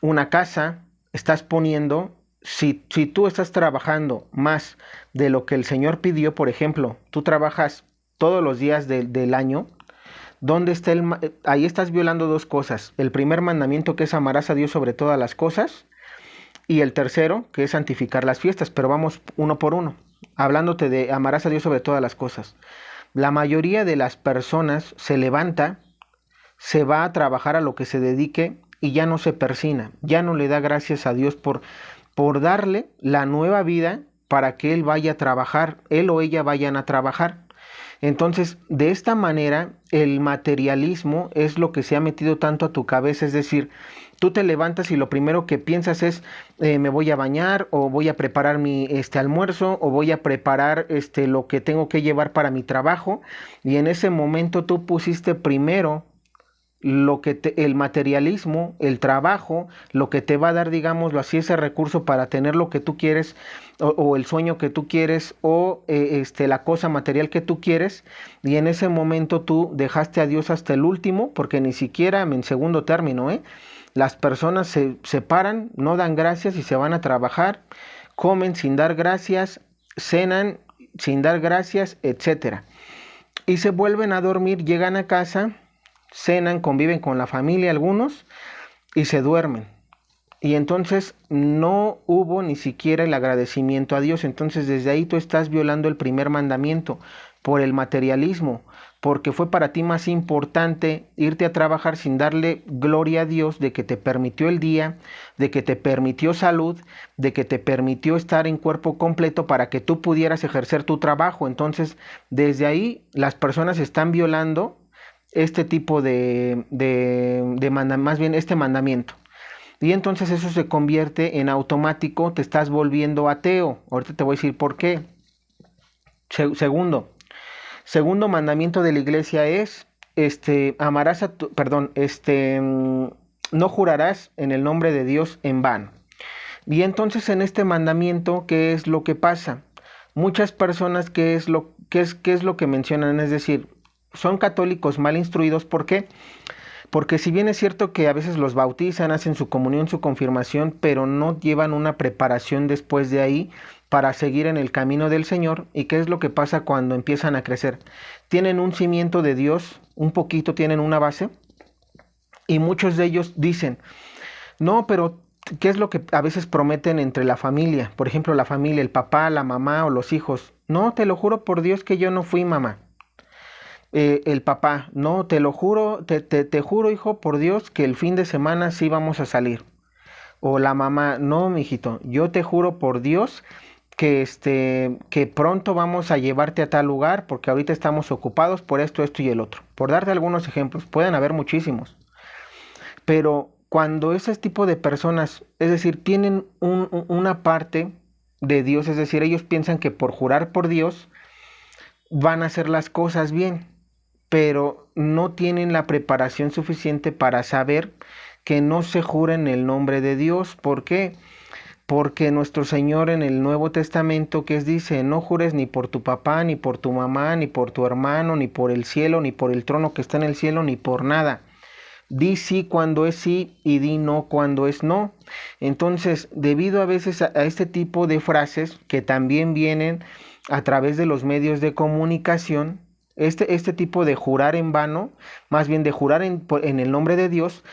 una casa, estás poniendo, si tú estás trabajando más de lo que el Señor pidió, por ejemplo, tú trabajas todos los días del año, ¿dónde está ahí estás violando dos cosas? El primer mandamiento, que es amarás a Dios sobre todas las cosas, y el tercero, que es santificar las fiestas. Pero vamos uno por uno, hablándote de amarás a Dios sobre todas las cosas. La mayoría de las personas se levanta, se va a trabajar a lo que se dedique y ya no se persina, ya no le da gracias a Dios por darle la nueva vida para que él vaya a trabajar, él o ella vayan a trabajar. Entonces, de esta manera, el materialismo es lo que se ha metido tanto a tu cabeza, es decir, Tú te levantas y lo primero que piensas es, me voy a bañar, o voy a preparar mi almuerzo, o voy a preparar lo que tengo que llevar para mi trabajo, y en ese momento tú pusiste primero el materialismo, el trabajo, lo que te va a dar, digámoslo así, ese recurso para tener lo que tú quieres, o el sueño que tú quieres, o la cosa material que tú quieres, y en ese momento tú dejaste a Dios hasta el último, porque ni siquiera en segundo término, las personas se paran, no dan gracias y se van a trabajar, comen sin dar gracias, cenan sin dar gracias, etcétera. Y se vuelven a dormir, llegan a casa, cenan, conviven con la familia algunos y se duermen. Y entonces no hubo ni siquiera el agradecimiento a Dios. Entonces desde ahí tú estás violando el primer mandamiento por el materialismo, porque fue para ti más importante irte a trabajar sin darle gloria a Dios de que te permitió el día, de que te permitió salud, de que te permitió estar en cuerpo completo para que tú pudieras ejercer tu trabajo. Entonces desde ahí las personas están violando este tipo más bien este mandamiento. Y entonces eso se convierte en automático, te estás volviendo ateo. Ahorita te voy a decir por qué. Segundo mandamiento de la iglesia es, amarás a tu, perdón, no jurarás en el nombre de Dios en vano. Y entonces en este mandamiento, ¿qué es lo que pasa? Muchas personas, ¿qué es lo que mencionan? Es decir, son católicos mal instruidos. ¿Por qué? Porque si bien es cierto que a veces los bautizan, hacen su comunión, su confirmación, pero no llevan una preparación después de ahí para seguir en el camino del Señor. ¿Y qué es lo que pasa cuando empiezan a crecer? Tienen un cimiento de Dios, un poquito tienen una base, y muchos de ellos dicen, no, pero ¿qué es lo que a veces prometen entre la familia? Por ejemplo, la familia, el papá, la mamá o los hijos. No, te lo juro por Dios que yo no fui mamá. El papá, no, te lo juro, te juro, hijo, por Dios, que el fin de semana sí vamos a salir. O la mamá, no, mijito, yo te juro por Dios que pronto vamos a llevarte a tal lugar porque ahorita estamos ocupados por esto, esto y el otro. Por darte algunos ejemplos, pueden haber muchísimos. Pero cuando ese tipo de personas, es decir, tienen una parte de Dios, es decir, ellos piensan que por jurar por Dios van a hacer las cosas bien, pero no tienen la preparación suficiente para saber que no se jura en el nombre de Dios. ¿Por qué? Porque nuestro Señor en el Nuevo Testamento, que dice, no jures ni por tu papá, ni por tu mamá, ni por tu hermano, ni por el cielo, ni por el trono que está en el cielo, ni por nada. Di sí cuando es sí y di no cuando es no. Entonces, debido a veces a este tipo de frases que también vienen a través de los medios de comunicación, este tipo de jurar en vano, más bien de jurar en el nombre de Dios,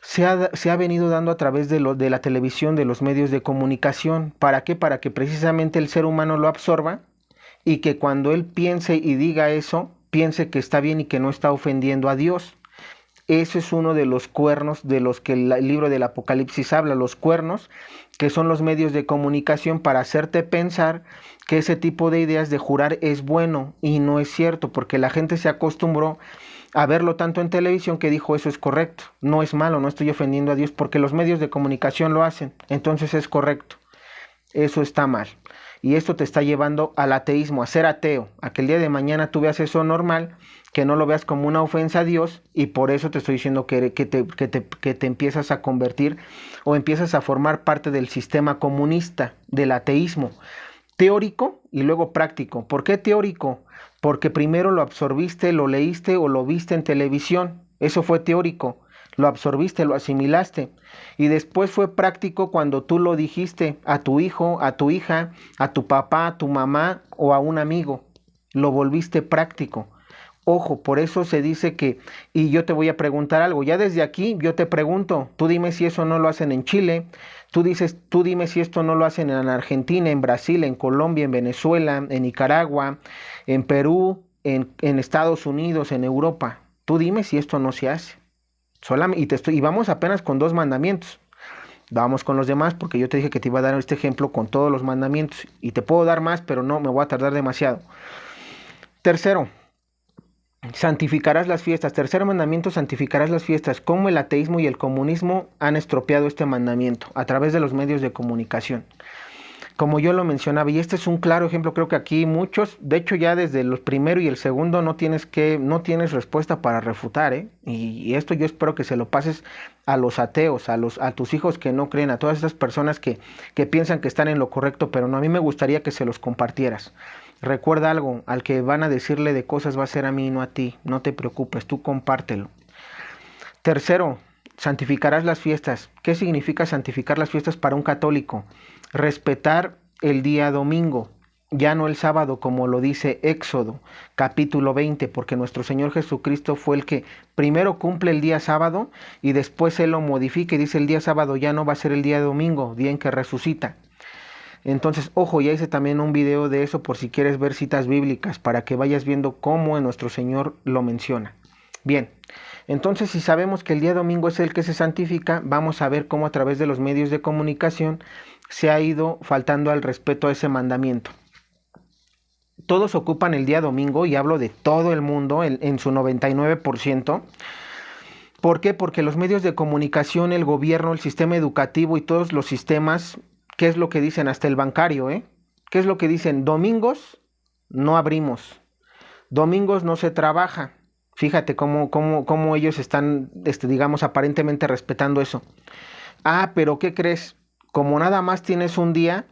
se ha venido dando a través de la televisión, de los medios de comunicación. ¿Para qué? Para que precisamente el ser humano lo absorba y que cuando él piense y diga eso, piense que está bien y que no está ofendiendo a Dios. Eso es uno de los cuernos de los que el libro del Apocalipsis habla, los cuernos, que son los medios de comunicación para hacerte pensar que ese tipo de ideas de jurar es bueno, y no es cierto, porque la gente se acostumbró a verlo tanto en televisión que dijo eso es correcto, no es malo, no estoy ofendiendo a Dios, porque los medios de comunicación lo hacen, entonces es correcto. Eso está mal. Y esto te está llevando al ateísmo, a ser ateo, a que el día de mañana tú veas eso normal, que no lo veas como una ofensa a Dios, y por eso te estoy diciendo que te empiezas a convertir o empiezas a formar parte del sistema comunista, del ateísmo teórico y luego práctico. ¿Por qué teórico? Porque primero lo absorbiste, lo leíste o lo viste en televisión. Eso fue teórico. Lo absorbiste, lo asimilaste. Y después fue práctico cuando tú lo dijiste a tu hijo, a tu hija, a tu papá, a tu mamá o a un amigo. Lo volviste práctico. Ojo, por eso se dice que, y yo te voy a preguntar algo, ya desde aquí yo te pregunto, tú dime si eso no lo hacen en Chile, tú dime si esto no lo hacen en Argentina, en Brasil, en Colombia, en Venezuela, en Nicaragua, en Perú, en Estados Unidos, en Europa. Tú dime si esto no se hace. Y vamos apenas con 2 mandamientos. Vamos con los demás porque yo te dije que te iba a dar este ejemplo con todos los mandamientos. Y te puedo dar más, pero no, me voy a tardar demasiado. Tercero, Santificarás las fiestas. Tercer mandamiento, santificarás las fiestas. Cómo el ateísmo y el comunismo han estropeado este mandamiento a través de los medios de comunicación. Como yo lo mencionaba, y este es un claro ejemplo, creo que aquí muchos, de hecho ya desde el primero y el segundo no tienes respuesta para refutar, ¿eh? Y esto yo espero que se lo pases a los ateos, a tus hijos que no creen, a todas esas personas que piensan que están en lo correcto, pero no, a mí me gustaría que se los compartieras. Recuerda algo, al que van a decirle de cosas va a ser a mí, no a ti, no te preocupes, tú compártelo. Tercero, santificarás las fiestas. ¿Qué significa santificar las fiestas para un católico? Respetar el día domingo, ya no el sábado, como lo dice Éxodo, capítulo 20, porque nuestro Señor Jesucristo fue el que primero cumple el día sábado y después Él lo modifica y dice el día sábado ya no va a ser el día domingo, día en que resucita. Entonces, ojo, ya hice también un video de eso por si quieres ver citas bíblicas, para que vayas viendo cómo nuestro Señor lo menciona. Bien, entonces si sabemos que el día domingo es el que se santifica, vamos a ver cómo a través de los medios de comunicación se ha ido faltando al respeto a ese mandamiento. Todos ocupan el día domingo, y hablo de todo el mundo en su 99%. ¿Por qué? Porque los medios de comunicación, el gobierno, el sistema educativo y todos los sistemas, ¿qué es lo que dicen? Hasta el bancario, ¿eh? ¿Qué es lo que dicen? Domingos no abrimos, domingos no se trabaja. Fíjate cómo ellos están, digamos, aparentemente respetando eso. Ah, pero ¿qué crees? Como nada más tienes un día,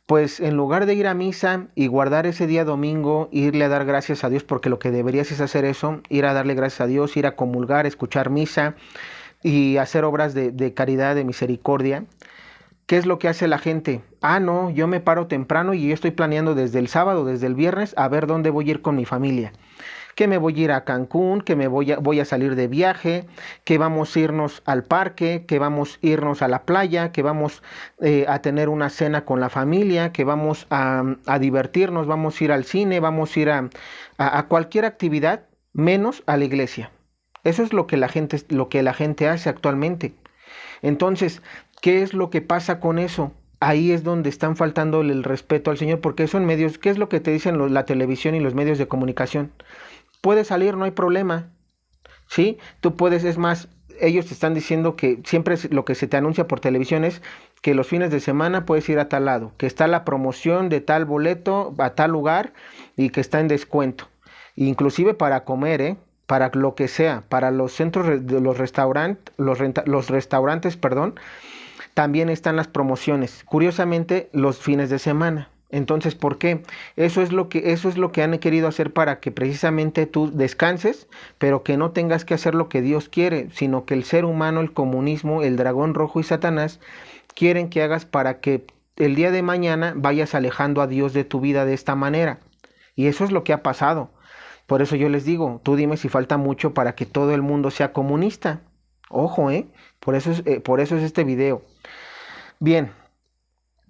pues en lugar de ir a misa y guardar ese día domingo, irle a dar gracias a Dios, porque lo que deberías es hacer eso, ir a darle gracias a Dios, ir a comulgar, escuchar misa y hacer obras de caridad, de misericordia. ¿Qué es lo que hace la gente? Ah, no, yo me paro temprano y yo estoy planeando desde el sábado, desde el viernes, a ver dónde voy a ir con mi familia. Que me voy a ir a Cancún, que voy a salir de viaje, que vamos a irnos al parque, que vamos a irnos a la playa, que vamos a tener una cena con la familia, que vamos a divertirnos, vamos a ir al cine, vamos a ir a cualquier actividad, menos a la iglesia. Eso es lo que la gente hace actualmente. Entonces, ¿qué es lo que pasa con eso? Ahí es donde están faltando el respeto al Señor, porque son medios. ¿Qué es lo que te dicen la televisión y los medios de comunicación? Puedes salir, no hay problema, ¿sí? Tú puedes, es más, ellos te están diciendo que siempre lo que se te anuncia por televisión es que los fines de semana puedes ir a tal lado, que está la promoción de tal boleto a tal lugar y que está en descuento. Inclusive para comer, para lo que sea, para los centros de los restaurantes, perdón, también están las promociones. Curiosamente, los fines de semana. Entonces, ¿por qué? Eso es lo que han querido hacer, para que precisamente tú descanses, pero que no tengas que hacer lo que Dios quiere, sino que el ser humano, el comunismo, el dragón rojo y Satanás quieren que hagas, para que el día de mañana vayas alejando a Dios de tu vida de esta manera. Y eso es lo que ha pasado. Por eso yo les digo, tú dime si falta mucho para que todo el mundo sea comunista. Ojo, por eso es este video. Bien.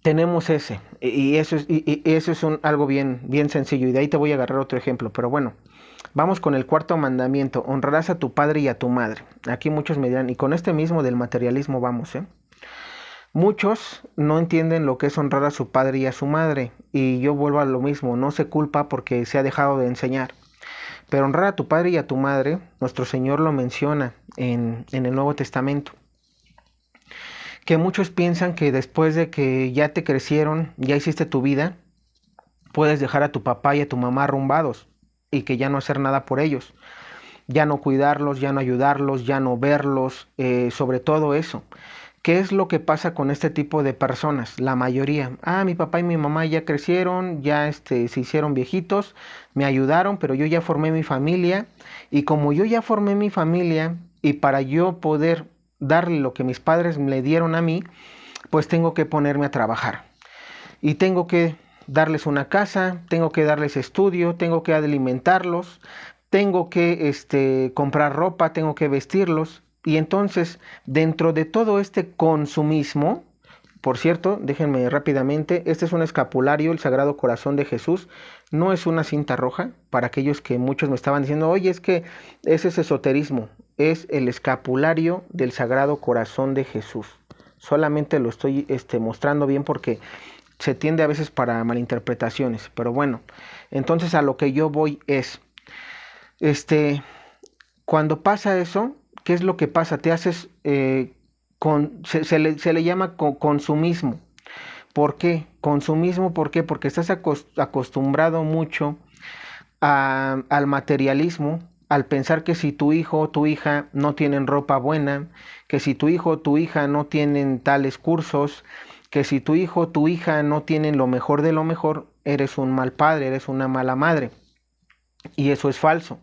Tenemos ese, y eso es algo bien sencillo, y de ahí te voy a agarrar otro ejemplo, pero bueno, vamos con el cuarto mandamiento: honrarás a tu padre y a tu madre. Aquí muchos me dirán, y con este mismo del materialismo vamos, Muchos no entienden lo que es honrar a su padre y a su madre, y yo vuelvo a lo mismo, no se culpa porque se ha dejado de enseñar, pero honrar a tu padre y a tu madre, nuestro Señor lo menciona en el Nuevo Testamento. Que muchos piensan que después de que ya te crecieron, ya hiciste tu vida, puedes dejar a tu papá y a tu mamá arrumbados y que ya no hacer nada por ellos, ya no cuidarlos, ya no ayudarlos, ya no verlos, sobre todo eso. ¿Qué es lo que pasa con este tipo de personas? La mayoría, mi papá y mi mamá ya crecieron, ya se hicieron viejitos, me ayudaron, pero yo ya formé mi familia, y como yo ya formé mi familia, y para yo poder darle lo que mis padres me dieron a mí, pues tengo que ponerme a trabajar. Y tengo que darles una casa, tengo que darles estudio, tengo que alimentarlos, tengo que comprar ropa, tengo que vestirlos. Y entonces, dentro de todo este consumismo, por cierto, déjenme rápidamente, este es un escapulario, el Sagrado Corazón de Jesús, no es una cinta roja, para aquellos que muchos me estaban diciendo, oye, es que ese es esoterismo, es el escapulario del Sagrado Corazón de Jesús. Solamente lo estoy mostrando bien porque se tiende a veces para malinterpretaciones, pero bueno, entonces a lo que yo voy es, Este, cuando pasa eso, ¿qué es lo que pasa? Te haces, se le llama consumismo. ¿Por qué? Consumismo, ¿por qué? Porque estás acostumbrado mucho al materialismo, al pensar que si tu hijo o tu hija no tienen ropa buena, que si tu hijo o tu hija no tienen tales cursos, que si tu hijo o tu hija no tienen lo mejor de lo mejor, eres un mal padre, eres una mala madre. Y eso es falso,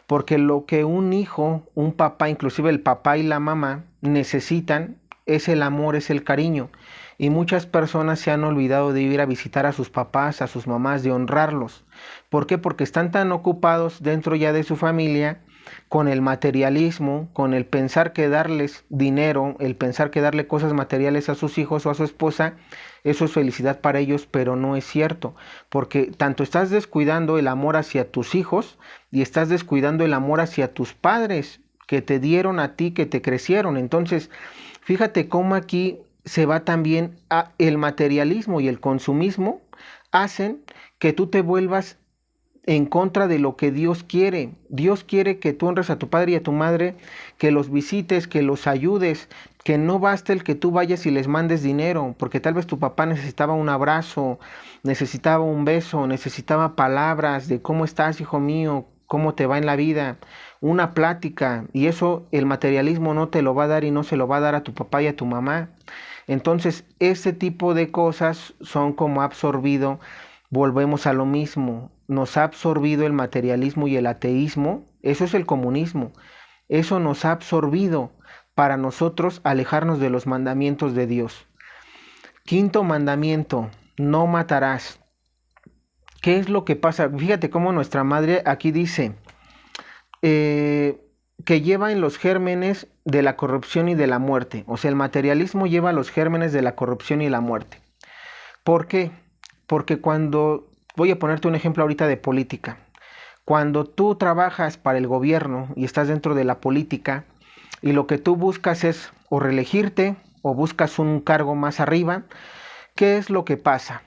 porque lo que un hijo, un papá, inclusive el papá y la mamá necesitan es el amor, es el cariño. Y muchas personas se han olvidado de ir a visitar a sus papás, a sus mamás, de honrarlos. ¿Por qué? Porque están tan ocupados dentro ya de su familia con el materialismo, con el pensar que darles dinero, el pensar que darle cosas materiales a sus hijos o a su esposa, eso es felicidad para ellos, pero no es cierto, porque tanto estás descuidando el amor hacia tus hijos y estás descuidando el amor hacia tus padres que te dieron a ti, que te crecieron. Entonces, fíjate cómo aquí se va también el materialismo y el consumismo hacen que tú te vuelvas en contra de lo que Dios quiere. Dios quiere que tú honres a tu padre y a tu madre, que los visites, que los ayudes, que no basta el que tú vayas y les mandes dinero, porque tal vez tu papá necesitaba un abrazo, necesitaba un beso, necesitaba palabras de cómo estás, hijo mío, cómo te va en la vida, una plática, y eso el materialismo no te lo va a dar y no se lo va a dar a tu papá y a tu mamá. Entonces, ese tipo de cosas son como absorbido. Volvemos a lo mismo, nos ha absorbido el materialismo y el ateísmo, eso es el comunismo, eso nos ha absorbido para nosotros alejarnos de los mandamientos de Dios. Quinto mandamiento, no matarás. ¿Qué es lo que pasa? Fíjate cómo nuestra madre aquí dice que lleva en los gérmenes de la corrupción y de la muerte. O sea, el materialismo lleva los gérmenes de la corrupción y la muerte. ¿Por qué? Porque cuando, voy a ponerte un ejemplo ahorita de política, cuando tú trabajas para el gobierno y estás dentro de la política y lo que tú buscas es o reelegirte o buscas un cargo más arriba, ¿qué es lo que pasa?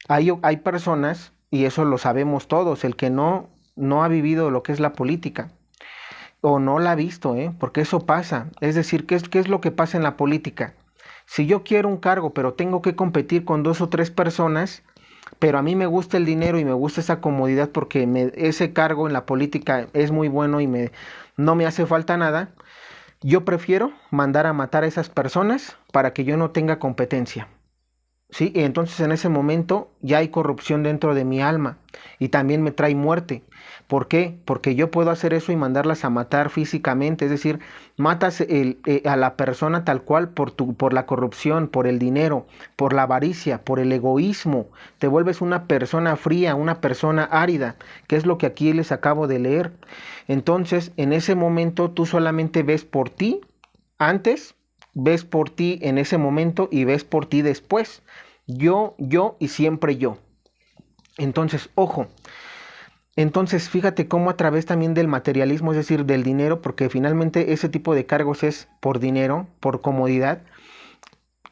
Hay personas, y eso lo sabemos todos, el que no ha vivido lo que es la política o no la ha visto, porque eso pasa. Es decir, ¿qué es lo que pasa en la política? Si yo quiero un cargo, pero tengo que competir con 2 o 3 personas, pero a mí me gusta el dinero y me gusta esa comodidad porque ese cargo en la política es muy bueno y no me hace falta nada, yo prefiero mandar a matar a esas personas para que yo no tenga competencia. ¿Sí? Y entonces en ese momento ya hay corrupción dentro de mi alma y también me trae muerte. ¿Por qué? Porque yo puedo hacer eso y mandarlas a matar físicamente, es decir, matas a la persona tal cual por la corrupción, por el dinero, por la avaricia, por el egoísmo. Te vuelves una persona fría, una persona árida, que es lo que aquí les acabo de leer. Entonces, en ese momento tú solamente ves por ti antes, ves por ti en ese momento y ves por ti después. Yo y siempre yo. Entonces, ojo. Entonces, fíjate cómo a través también del materialismo, es decir, del dinero, porque finalmente ese tipo de cargos es por dinero, por comodidad,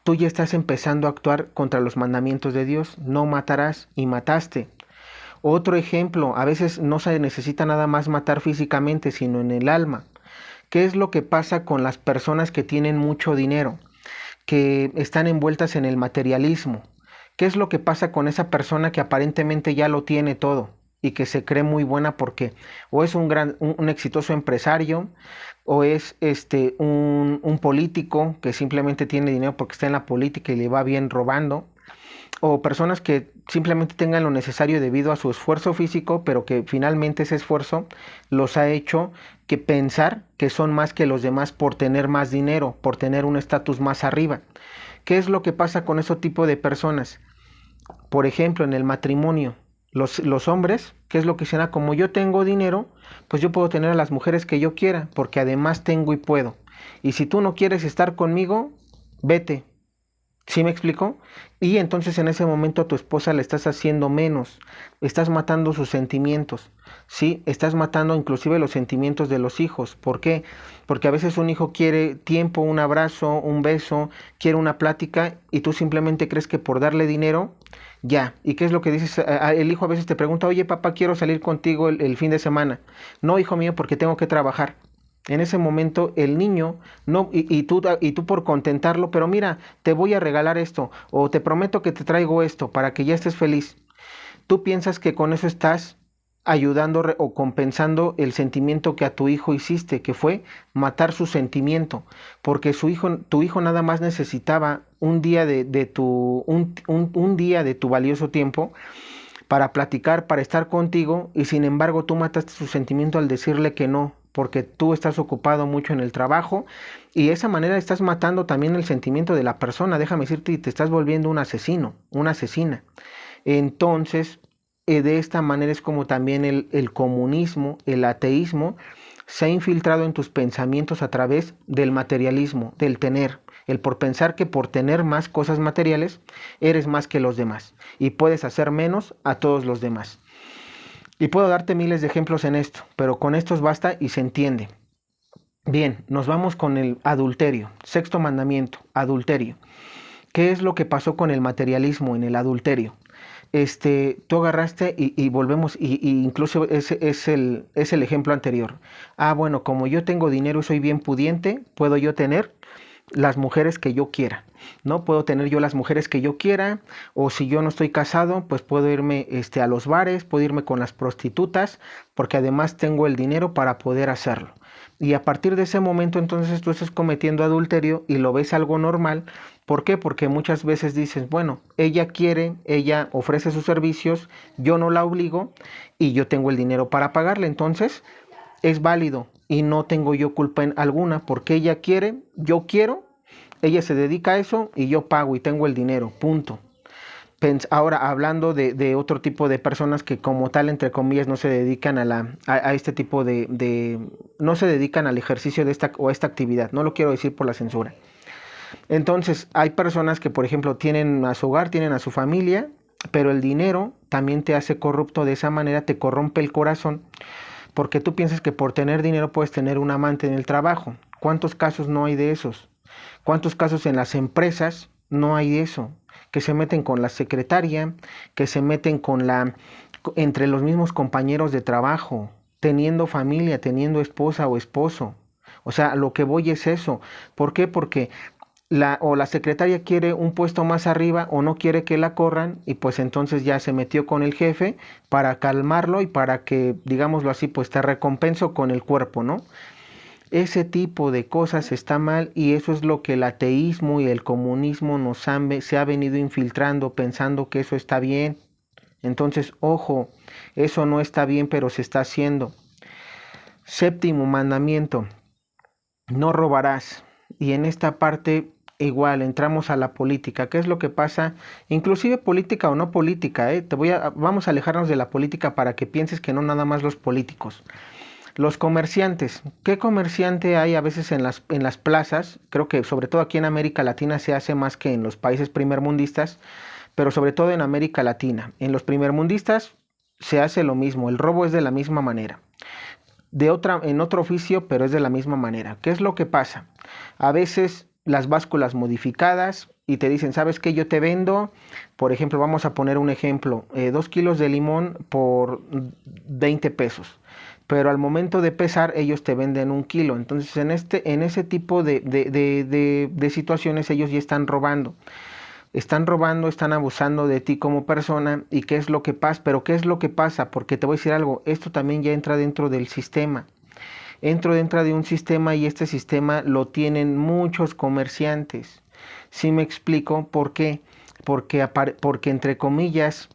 tú ya estás empezando a actuar contra los mandamientos de Dios. No matarás y mataste. Otro ejemplo, a veces no se necesita nada más matar físicamente, sino en el alma. ¿Qué es lo que pasa con las personas que tienen mucho dinero, que están envueltas en el materialismo? ¿Qué es lo que pasa con esa persona que aparentemente ya lo tiene todo y que se cree muy buena porque o es un exitoso empresario o es un político que simplemente tiene dinero porque está en la política y le va bien robando? O personas que simplemente tengan lo necesario debido a su esfuerzo físico, pero que finalmente ese esfuerzo los ha hecho que pensar que son más que los demás por tener más dinero, por tener un estatus más arriba. ¿Qué es lo que pasa con ese tipo de personas? Por ejemplo, en el matrimonio, los hombres, ¿qué es lo que dicen? Como yo tengo dinero, pues yo puedo tener a las mujeres que yo quiera, porque además tengo y puedo. Y si tú no quieres estar conmigo, vete, ¿Sí me explico? Y entonces en ese momento a tu esposa le estás haciendo menos, estás matando sus sentimientos, ¿sí? Estás matando inclusive los sentimientos de los hijos. ¿Por qué? Porque a veces un hijo quiere tiempo, un abrazo, un beso, quiere una plática y tú simplemente crees que por darle dinero, ya. ¿Y qué es lo que dices? El hijo a veces te pregunta, oye papá, quiero salir contigo el fin de semana. No, hijo mío, porque tengo que trabajar. En ese momento el niño no y tú por contentarlo, pero mira, te voy a regalar esto o te prometo que te traigo esto para que ya estés feliz. Tú piensas que con eso estás ayudando o compensando el sentimiento que a tu hijo hiciste, que fue matar su sentimiento, porque tu hijo nada más necesitaba un día un día de tu valioso tiempo para platicar, para estar contigo, y sin embargo tú mataste su sentimiento al decirle que no, porque tú estás ocupado mucho en el trabajo y de esa manera estás matando también el sentimiento de la persona, déjame decirte, y te estás volviendo un asesino, una asesina. Entonces, de esta manera es como también el comunismo, el ateísmo, se ha infiltrado en tus pensamientos a través del materialismo, del tener, el por pensar que por tener más cosas materiales eres más que los demás y puedes hacer menos a todos los demás. Y puedo darte miles de ejemplos en esto, pero con estos basta y se entiende. Bien, nos vamos con el adulterio, sexto mandamiento, adulterio. ¿Qué es lo que pasó con el materialismo en el adulterio? Tú agarraste y volvemos, y incluso es el ejemplo anterior. Ah, bueno, como yo tengo dinero y soy bien pudiente, puedo yo tener las mujeres que yo quiera, ¿no? Puedo tener yo las mujeres que yo quiera, o si yo no estoy casado, pues puedo irme a los bares, puedo irme con las prostitutas, porque además tengo el dinero para poder hacerlo. Y a partir de ese momento entonces tú estás cometiendo adulterio y lo ves algo normal. ¿Por qué? Porque muchas veces dices, bueno, ella quiere, ella ofrece sus servicios, yo no la obligo y yo tengo el dinero para pagarle. Entonces es válido y no tengo yo culpa en alguna porque ella quiere, yo quiero, ella se dedica a eso y yo pago y tengo el dinero, punto. Ahora, hablando de otro tipo de personas que como tal, entre comillas, no se dedican a este tipo no se dedican al ejercicio de esta actividad, no lo quiero decir por la censura. Entonces, hay personas que, por ejemplo, tienen a su hogar, tienen a su familia, pero el dinero también te hace corrupto de esa manera, te corrompe el corazón, porque tú piensas que por tener dinero puedes tener un amante en el trabajo. ¿Cuántos casos no hay de esos? ¿Cuántos casos en las empresas no hay de eso? Que se meten con la secretaria, que se meten entre los mismos compañeros de trabajo, teniendo familia, teniendo esposa o esposo. O sea, lo que voy es eso. ¿Por qué? Porque la secretaria quiere un puesto más arriba o no quiere que la corran y pues entonces ya se metió con el jefe para calmarlo y para que, digámoslo así, pues te recompenso con el cuerpo, ¿no? Ese tipo de cosas está mal y eso es lo que el ateísmo y el comunismo se ha venido infiltrando pensando que eso está bien. Entonces, ojo, eso no está bien, pero se está haciendo. Séptimo mandamiento, no robarás. Y en esta parte igual entramos a la política. ¿Qué es lo que pasa? Inclusive política o no política, ¿eh? Vamos a alejarnos de la política para que pienses que no nada más los políticos. Los comerciantes. ¿Qué comerciante hay a veces en las plazas? Creo que sobre todo aquí en América Latina se hace más que en los países primermundistas, pero sobre todo en América Latina. En los primermundistas se hace lo mismo, el robo es de la misma manera. En otro oficio, pero es de la misma manera. ¿Qué es lo que pasa? A veces las básculas modificadas y te dicen, ¿sabes qué? Yo te vendo, por ejemplo, vamos a poner un ejemplo, 2 kilos de limón por 20 pesos. Pero al momento de pesar, ellos te venden 1 kilo. Entonces, en ese tipo de situaciones, ellos ya están robando. Están robando, están abusando de ti como persona. ¿Y qué es lo que pasa? Pero ¿qué es lo que pasa? Porque te voy a decir algo, esto también ya entra dentro del sistema. Entro dentro de un sistema y este sistema lo tienen muchos comerciantes. ¿Sí me explico por qué? Porque entre comillas,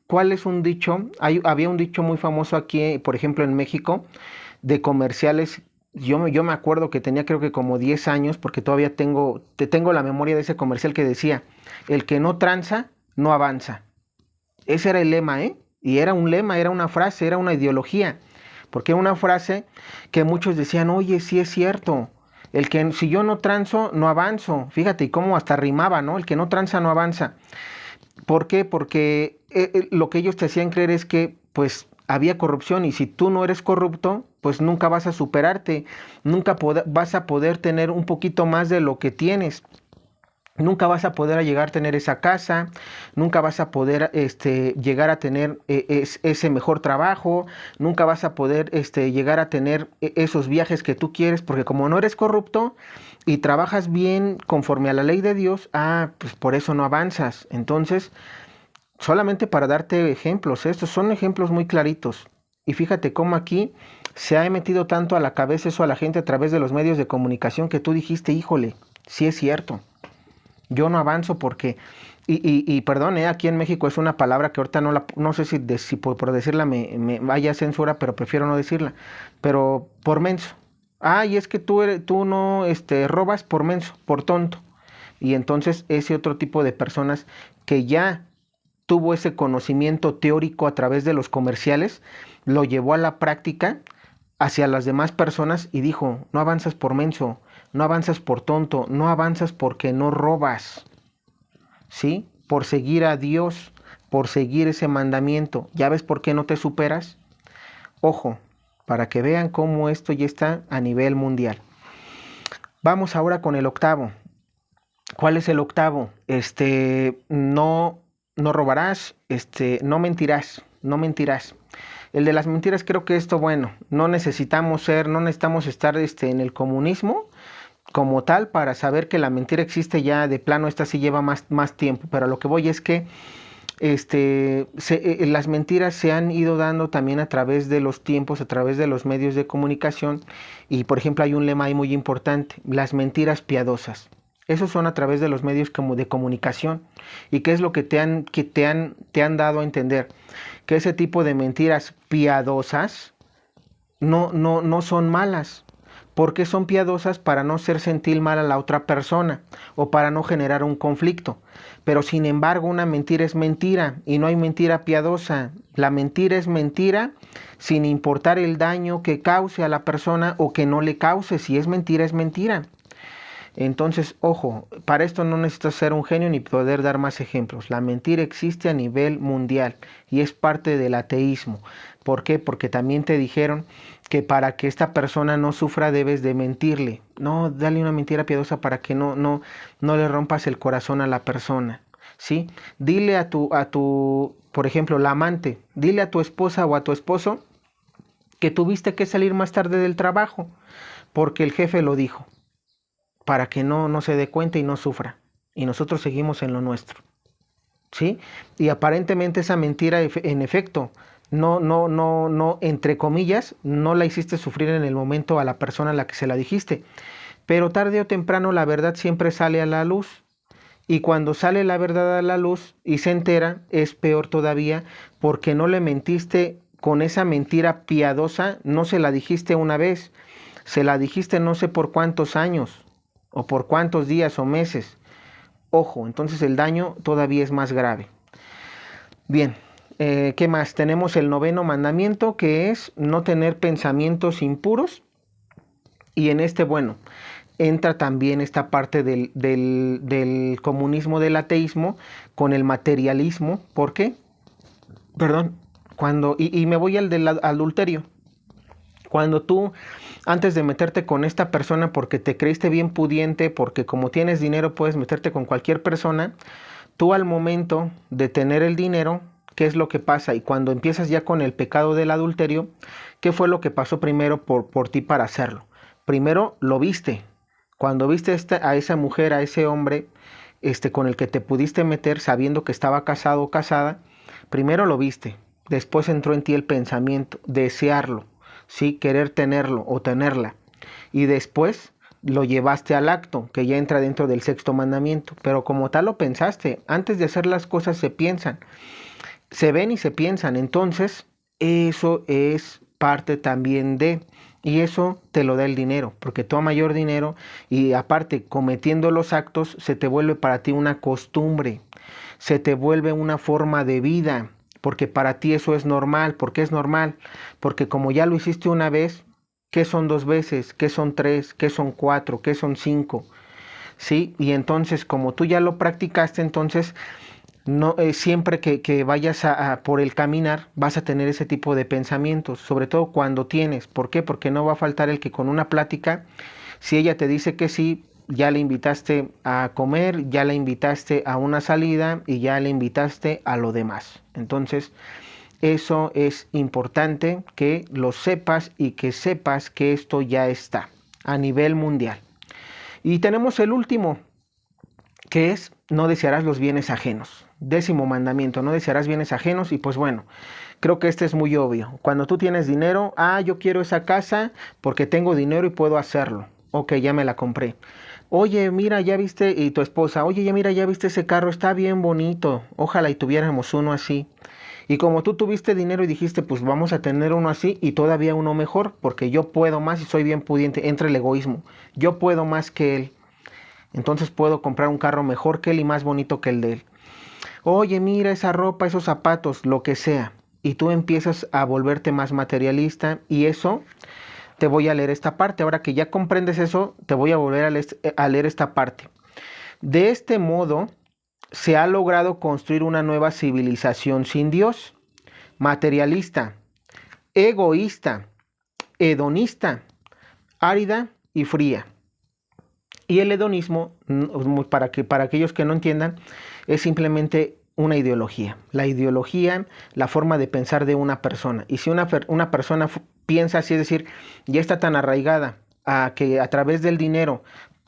¿cuál es un dicho? Había un dicho muy famoso aquí, por ejemplo, en México, de comerciales. Yo me acuerdo que tenía creo que como 10 años, porque todavía tengo la memoria de ese comercial que decía, el que no tranza, no avanza. Ese era el lema, ¿eh? Y era un lema, era una frase, era una ideología. Porque era una frase que muchos decían, oye, sí es cierto. El que si yo no transo, no avanzo. Fíjate, y cómo hasta rimaba, ¿no? El que no tranza, no avanza. ¿Por qué? Porque lo que ellos te hacían creer es que, pues, había corrupción y si tú no eres corrupto, pues nunca vas a superarte, nunca vas a poder tener un poquito más de lo que tienes. Nunca vas a poder llegar a tener esa casa, nunca vas a poder llegar a tener ese mejor trabajo, nunca vas a poder llegar a tener esos viajes que tú quieres, porque como no eres corrupto y trabajas bien conforme a la ley de Dios, pues por eso no avanzas. Entonces, solamente para darte ejemplos, estos son ejemplos muy claritos. Y fíjate cómo aquí se ha metido tanto a la cabeza eso a la gente a través de los medios de comunicación que tú dijiste, híjole, sí es cierto. Yo no avanzo porque, y perdón, aquí en México es una palabra que ahorita no sé si por decirla me vaya censura, pero prefiero no decirla, pero por menso. Y es que tú no robas por menso, por tonto. Y entonces ese otro tipo de personas que ya tuvo ese conocimiento teórico a través de los comerciales, lo llevó a la práctica hacia las demás personas y dijo, no avanzas por menso, no avanzas por tonto, no avanzas porque no robas, ¿sí? Por seguir a Dios, por seguir ese mandamiento. ¿Ya ves por qué no te superas? Ojo, para que vean cómo esto ya está a nivel mundial. Vamos ahora con el octavo. ¿Cuál es el octavo? No robarás, no mentirás, no mentirás. El de las mentiras creo que esto, bueno, no necesitamos estar en el comunismo como tal para saber que la mentira existe ya de plano, esta sí lleva más tiempo, pero a lo que voy es que las mentiras se han ido dando también a través de los tiempos, a través de los medios de comunicación y por ejemplo hay un lema ahí muy importante, las mentiras piadosas. Esos son a través de los medios como de comunicación. ¿Y qué es lo que te han dado a entender? Que ese tipo de mentiras piadosas no son malas. Porque son piadosas para no hacer sentir mal a la otra persona o para no generar un conflicto. Pero sin embargo, una mentira es mentira y no hay mentira piadosa. La mentira es mentira sin importar el daño que cause a la persona o que no le cause. Si es mentira, es mentira. Entonces, ojo, para esto no necesitas ser un genio ni poder dar más ejemplos. La mentira existe a nivel mundial y es parte del ateísmo. ¿Por qué? Porque también te dijeron que para que esta persona no sufra debes de mentirle. No, dale una mentira piadosa para que no le rompas el corazón a la persona. ¿Sí? Dile por ejemplo, la amante, dile a tu esposa o a tu esposo que tuviste que salir más tarde del trabajo porque el jefe lo dijo, para que no se dé cuenta y no sufra. Y nosotros seguimos en lo nuestro. ¿Sí? Y aparentemente esa mentira, en efecto, no, entre comillas, no la hiciste sufrir en el momento a la persona a la que se la dijiste. Pero tarde o temprano la verdad siempre sale a la luz. Y cuando sale la verdad a la luz y se entera, es peor todavía porque no le mentiste con esa mentira piadosa, no se la dijiste una vez, se la dijiste no sé por cuántos años, o por cuántos días o meses. Ojo, entonces el daño todavía es más grave. Bien, ¿qué más? Tenemos el noveno mandamiento que es no tener pensamientos impuros. Y en bueno, entra también esta parte del comunismo, del ateísmo, con el materialismo. ¿Por qué? Perdón, y me voy al del adulterio. Cuando tú, antes de meterte con esta persona porque te creíste bien pudiente, porque como tienes dinero puedes meterte con cualquier persona, tú al momento de tener el dinero, ¿qué es lo que pasa? Y cuando empiezas ya con el pecado del adulterio, ¿qué fue lo que pasó primero por ti para hacerlo? Primero lo viste. Cuando viste a esa mujer, a ese hombre con el que te pudiste meter sabiendo que estaba casado o casada, primero lo viste. Después entró en ti el pensamiento, desearlo. ¿Sí? Querer tenerlo o tenerla. Y después lo llevaste al acto, que ya entra dentro del sexto mandamiento. Pero como tal lo pensaste, antes de hacer las cosas se piensan, se ven y se piensan. Entonces, eso es parte también y eso te lo da el dinero, porque tú a mayor dinero y aparte cometiendo los actos, se te vuelve para ti una costumbre, se te vuelve una forma de vida. Porque para ti eso es normal. ¿Por qué es normal? Porque como ya lo hiciste una vez, ¿Qué son 2 veces? ¿Qué son 3? ¿Qué son 4? ¿Qué son 5? ¿Sí? Y entonces, como tú ya lo practicaste, entonces no, siempre que vayas por el caminar vas a tener ese tipo de pensamientos, sobre todo cuando tienes. ¿Por qué? Porque no va a faltar el que con una plática, si ella te dice que sí, ya le invitaste a comer, ya le invitaste a una salida y ya le invitaste a lo demás. Entonces, eso es importante que lo sepas y que sepas que esto ya está a nivel mundial. Y tenemos el último, que es no desearás los bienes ajenos. 10º mandamiento, no desearás bienes ajenos. Y pues bueno, creo que este es muy obvio. Cuando tú tienes dinero, yo quiero esa casa porque tengo dinero y puedo hacerlo. Ok, ya me la compré. Oye, mira, ya viste, y tu esposa, oye, ya mira, ya viste ese carro, está bien bonito. Ojalá y tuviéramos uno así. Y como tú tuviste dinero y dijiste, pues vamos a tener uno así y todavía uno mejor, porque yo puedo más y soy bien pudiente, entra el egoísmo. Yo puedo más que él. Entonces puedo comprar un carro mejor que él y más bonito que el de él. Oye, mira esa ropa, esos zapatos, lo que sea. Y tú empiezas a volverte más materialista y eso, te voy a leer esta parte. Ahora que ya comprendes eso, te voy a volver a leer esta parte. De este modo, se ha logrado construir una nueva civilización sin Dios, materialista, egoísta, hedonista, árida y fría. Y el hedonismo, para aquellos que no entiendan, es simplemente una ideología. La ideología, la forma de pensar de una persona. Y si una persona piensa así, es decir, ya está tan arraigada a que a través del dinero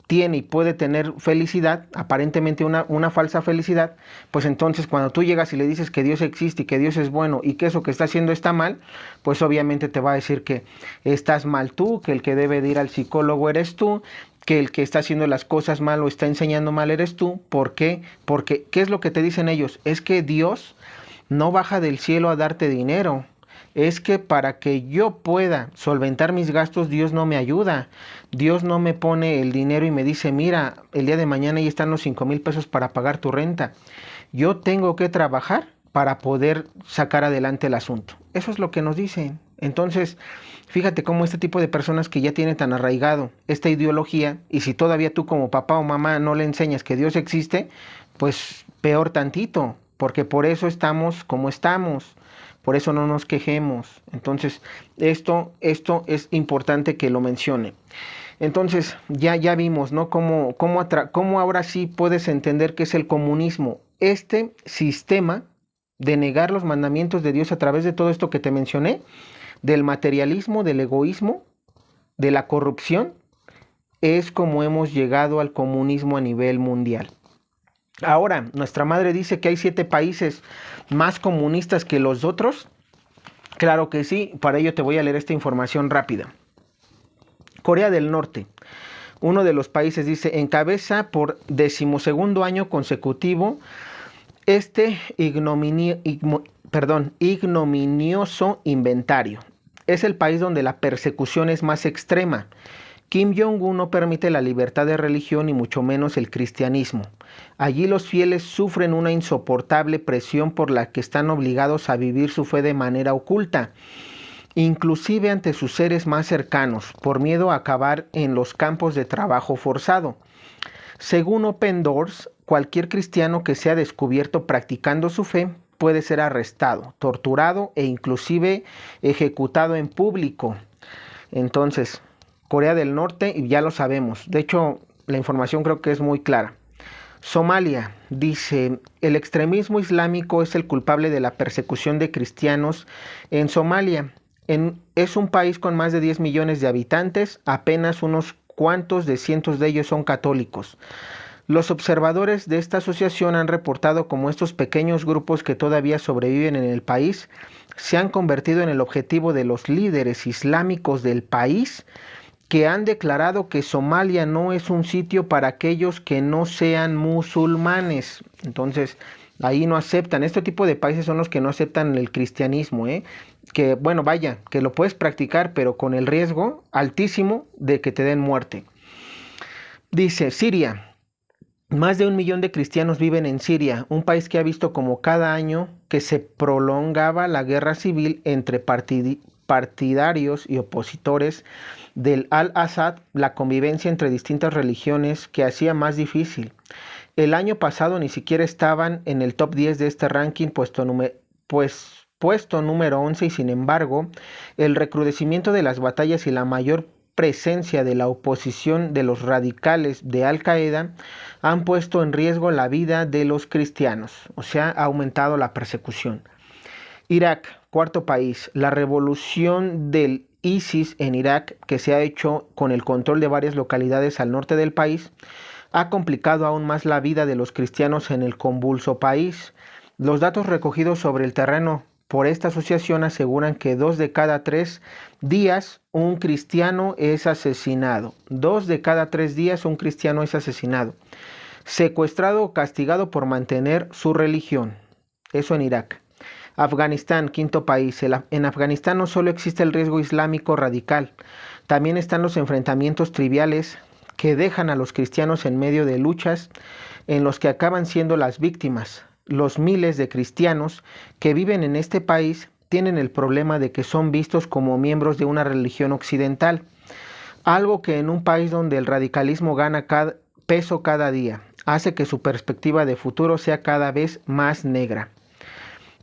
tiene y puede tener felicidad, aparentemente una falsa felicidad, pues entonces cuando tú llegas y le dices que Dios existe y que Dios es bueno y que eso que está haciendo está mal, pues obviamente te va a decir que estás mal tú, que el que debe de ir al psicólogo eres tú, que el que está haciendo las cosas mal o está enseñando mal eres tú. ¿Por qué? Porque, ¿qué es lo que te dicen ellos? Es que Dios no baja del cielo a darte dinero. Es que para que yo pueda solventar mis gastos, Dios no me ayuda. Dios no me pone el dinero y me dice, mira, el día de mañana ahí están los 5,000 pesos para pagar tu renta. Yo tengo que trabajar para poder sacar adelante el asunto. Eso es lo que nos dicen. Entonces, fíjate cómo este tipo de personas que ya tienen tan arraigado esta ideología, y si todavía tú como papá o mamá no le enseñas que Dios existe, pues peor tantito, porque por eso estamos como estamos, por eso no nos quejemos. Entonces, esto es importante que lo mencione. Entonces, ya vimos, ¿no? Cómo ahora sí puedes entender qué es el comunismo. Este sistema de negar los mandamientos de Dios a través de todo esto que te mencioné, del materialismo, del egoísmo, de la corrupción, es como hemos llegado al comunismo a nivel mundial. Ahora, nuestra madre dice que hay 7 países más comunistas que los otros. Claro que sí, para ello te voy a leer esta información rápida. Corea del Norte, uno de los países, dice, encabeza por 12º año consecutivo este ignominioso inventario. Es el país donde la persecución es más extrema. Kim Jong-un no permite la libertad de religión y mucho menos el cristianismo. Allí los fieles sufren una insoportable presión por la que están obligados a vivir su fe de manera oculta, inclusive ante sus seres más cercanos, por miedo a acabar en los campos de trabajo forzado. Según Open Doors, cualquier cristiano que sea descubierto practicando su fe puede ser arrestado, torturado e inclusive ejecutado en público. Entonces, Corea del Norte, ya lo sabemos. De hecho, la información creo que es muy clara. Somalia, dice, el extremismo islámico es el culpable de la persecución de cristianos en Somalia. Es un país con más de 10 millones de habitantes, apenas unos cuantos de cientos de ellos son católicos. Los observadores de esta asociación han reportado cómo estos pequeños grupos que todavía sobreviven en el país se han convertido en el objetivo de los líderes islámicos del país, que han declarado que Somalia no es un sitio para aquellos que no sean musulmanes. Entonces, ahí no aceptan. Este tipo de países son los que no aceptan el cristianismo, que bueno, vaya, que lo puedes practicar, pero con el riesgo altísimo de que te den muerte. Dice, Siria. Más de 1 millón de cristianos viven en Siria, un país que ha visto como cada año que se prolongaba la guerra civil entre partidarios y opositores del Al-Assad la convivencia entre distintas religiones que hacía más difícil. El año pasado ni siquiera estaban en el top 10 de este ranking, puesto número 11, y sin embargo, el recrudecimiento de las batallas y la mayor presencia de la oposición de los radicales de Al-Qaeda han puesto en riesgo la vida de los cristianos, o sea, ha aumentado la persecución. Irak, cuarto país. La revolución del ISIS en Irak, que se ha hecho con el control de varias localidades al norte del país, ha complicado aún más la vida de los cristianos en el convulso país. Los datos recogidos sobre el terreno por esta asociación aseguran que 2 de cada 3 días un cristiano es asesinado. 2 de cada 3 días un cristiano es asesinado, secuestrado o castigado por mantener su religión. Eso en Irak. Afganistán, quinto país. En Afganistán no solo existe el riesgo islámico radical, también están los enfrentamientos triviales que dejan a los cristianos en medio de luchas en los que acaban siendo las víctimas. Los miles de cristianos que viven en este país tienen el problema de que son vistos como miembros de una religión occidental, algo que en un país donde el radicalismo gana peso cada día, hace que su perspectiva de futuro sea cada vez más negra.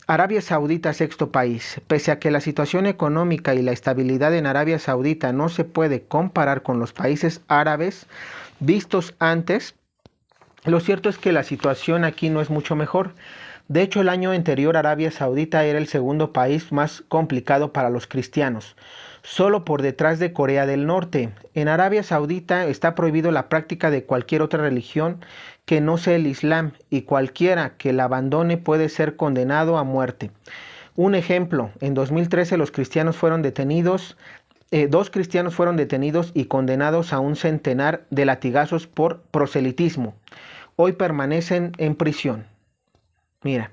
Arabia Saudita, sexto país. Pese a que la situación económica y la estabilidad en Arabia Saudita no se puede comparar con los países árabes vistos antes, lo cierto es que la situación aquí no es mucho mejor. De hecho, el año anterior Arabia Saudita era el segundo país más complicado para los cristianos, solo por detrás de Corea del Norte. En Arabia Saudita está prohibido la práctica de cualquier otra religión que no sea el Islam, y cualquiera que la abandone puede ser condenado a muerte. Un ejemplo, en 2013 dos cristianos fueron detenidos y condenados a un centenar de latigazos por proselitismo. Hoy permanecen en prisión. Mira,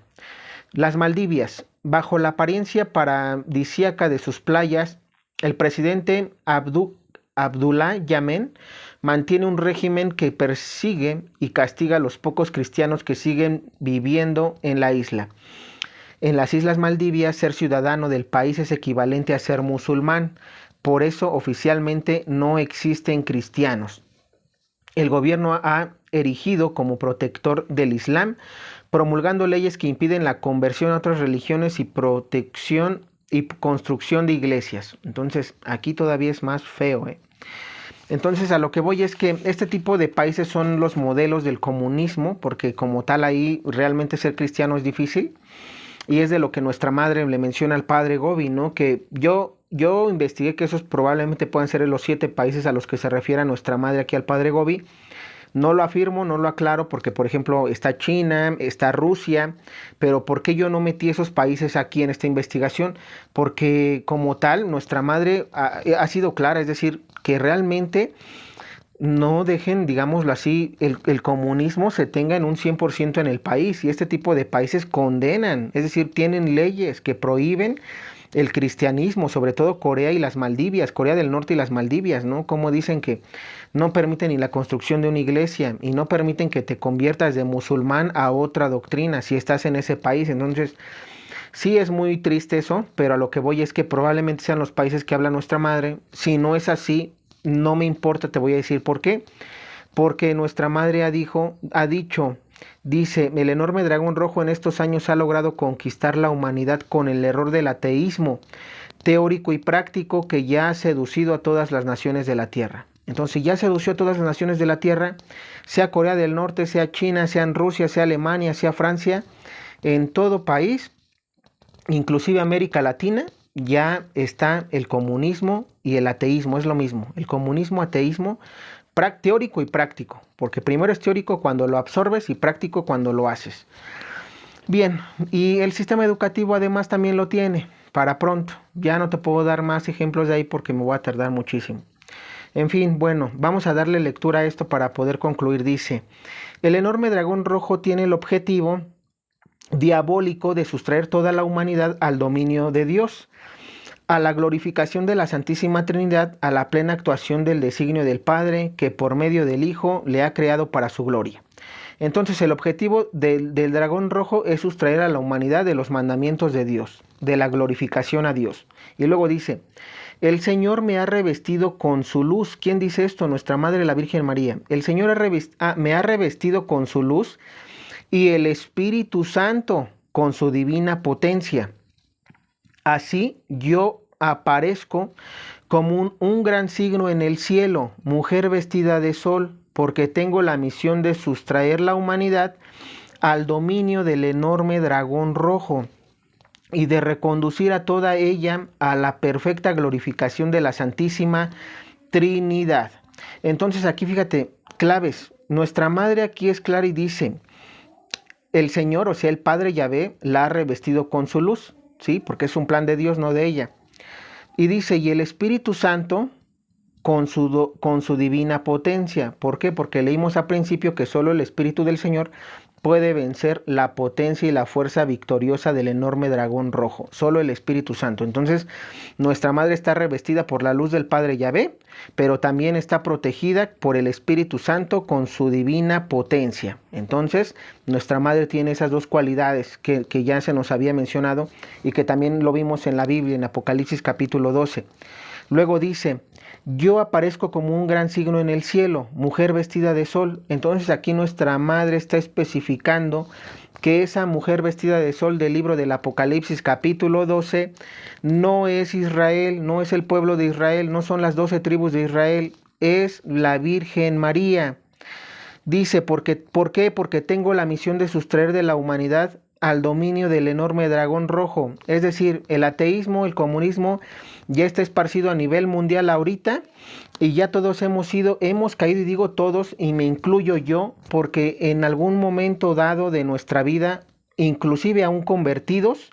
las Maldivias. Bajo la apariencia paradisíaca de sus playas, el presidente Abdullah Yameen mantiene un régimen que persigue y castiga a los pocos cristianos que siguen viviendo en la isla. En las Islas Maldivias, ser ciudadano del país es equivalente a ser musulmán. Por eso, oficialmente no existen cristianos. El gobierno ha erigido como protector del Islam, promulgando leyes que impiden la conversión a otras religiones y protección y construcción de iglesias. Entonces, aquí todavía es más feo, Entonces, a lo que voy es que este tipo de países son los modelos del comunismo, porque como tal ahí realmente ser cristiano es difícil, y es de lo que nuestra madre le menciona al padre Gobi, ¿no? Que yo investigué que esos probablemente puedan ser los 7 países a los que se refiere a nuestra madre aquí al padre Gobi. No lo afirmo, no lo aclaro, porque por ejemplo está China, está Rusia, pero ¿por qué yo no metí esos países aquí en esta investigación? Porque como tal, nuestra madre ha sido clara, es decir, que realmente no dejen, digámoslo así, el comunismo se tenga en un 100% en el país, y este tipo de países condenan, es decir, tienen leyes que prohíben el cristianismo, sobre todo Corea y las Maldivias, Corea del Norte y las Maldivias, ¿no? Como dicen que no permiten ni la construcción de una iglesia y no permiten que te conviertas de musulmán a otra doctrina si estás en ese país. Entonces, sí es muy triste eso, pero a lo que voy es que probablemente sean los países que habla nuestra madre. Si no es así, no me importa, te voy a decir por qué. Porque nuestra madre dice, el enorme dragón rojo en estos años ha logrado conquistar la humanidad con el error del ateísmo teórico y práctico que ya ha seducido a todas las naciones de la Tierra. Entonces ya sedució a todas las naciones de la Tierra, sea Corea del Norte, sea China, sea Rusia, sea Alemania, sea Francia, en todo país, inclusive América Latina, ya está el comunismo y el ateísmo, es lo mismo, el comunismo, ateísmo, teórico y práctico, porque primero es teórico cuando lo absorbes y práctico cuando lo haces. Bien, y el sistema educativo además también lo tiene, para pronto. Ya no te puedo dar más ejemplos de ahí porque me voy a tardar muchísimo. En fin, bueno, vamos a darle lectura a esto para poder concluir. Dice, el enorme dragón rojo tiene el objetivo diabólico de sustraer toda la humanidad al dominio de Dios, a la glorificación de la Santísima Trinidad, a la plena actuación del designio del Padre, que por medio del Hijo le ha creado para su gloria. Entonces el objetivo del dragón rojo es sustraer a la humanidad de los mandamientos de Dios, de la glorificación a Dios. Y luego dice, el Señor me ha revestido con su luz. ¿Quién dice esto? Nuestra Madre la Virgen María. El Señor me ha revestido con su luz y el Espíritu Santo con su divina potencia. Así yo aparezco como un gran signo en el cielo, mujer vestida de sol, porque tengo la misión de sustraer la humanidad al dominio del enorme dragón rojo y de reconducir a toda ella a la perfecta glorificación de la Santísima Trinidad. Entonces aquí fíjate, claves. Nuestra Madre aquí es clara y dice, el Señor, o sea, el Padre Yahvé, la ha revestido con su luz, ¿sí? Porque es un plan de Dios, no de ella. Y dice, y el Espíritu Santo con su divina potencia. ¿Por qué? Porque leímos al principio que solo el Espíritu del Señor puede vencer la potencia y la fuerza victoriosa del enorme dragón rojo. Solo el Espíritu Santo. Entonces, nuestra Madre está revestida por la luz del Padre Yahvé, pero también está protegida por el Espíritu Santo con su divina potencia. Entonces, nuestra Madre tiene esas dos cualidades que ya se nos había mencionado y que también lo vimos en la Biblia, en Apocalipsis capítulo 12. Luego dice, yo aparezco como un gran signo en el cielo, mujer vestida de sol. Entonces aquí nuestra Madre está especificando que esa mujer vestida de sol del libro del Apocalipsis capítulo 12 no es Israel, no es el pueblo de Israel, no son las 12 tribus de Israel, es la Virgen María. Dice, ¿por qué? Porque tengo la misión de sustraer de la humanidad al dominio del enorme dragón rojo. Es decir, el ateísmo, el comunismo ya está esparcido a nivel mundial ahorita y ya todos hemos caído, y digo todos, y me incluyo yo, porque en algún momento dado de nuestra vida, inclusive aún convertidos,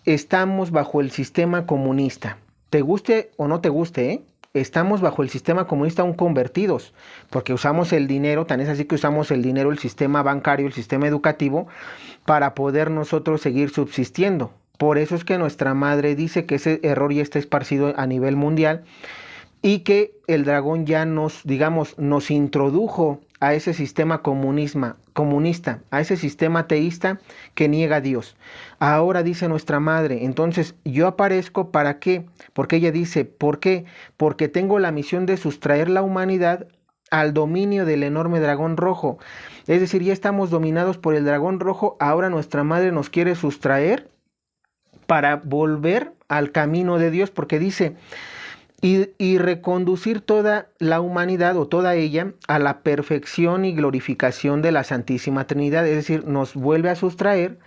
estamos bajo el sistema comunista. Te guste o no te guste, ¿eh? Estamos bajo el sistema comunista aún convertidos, porque usamos el dinero, tan es así que usamos el dinero, el sistema bancario, el sistema educativo, para poder nosotros seguir subsistiendo. Por eso es que nuestra Madre dice que ese error ya está esparcido a nivel mundial y que el dragón ya nos introdujo a ese sistema comunista, a ese sistema ateísta que niega a Dios. Ahora dice nuestra Madre, entonces yo aparezco ¿para qué? Porque ella dice, ¿por qué? Porque tengo la misión de sustraer la humanidad al dominio del enorme dragón rojo. Es decir, ya estamos dominados por el dragón rojo, ahora nuestra Madre nos quiere sustraer para volver al camino de Dios, porque dice, y reconducir toda la humanidad o toda ella a la perfección y glorificación de la Santísima Trinidad. Es decir, nos vuelve a sustraer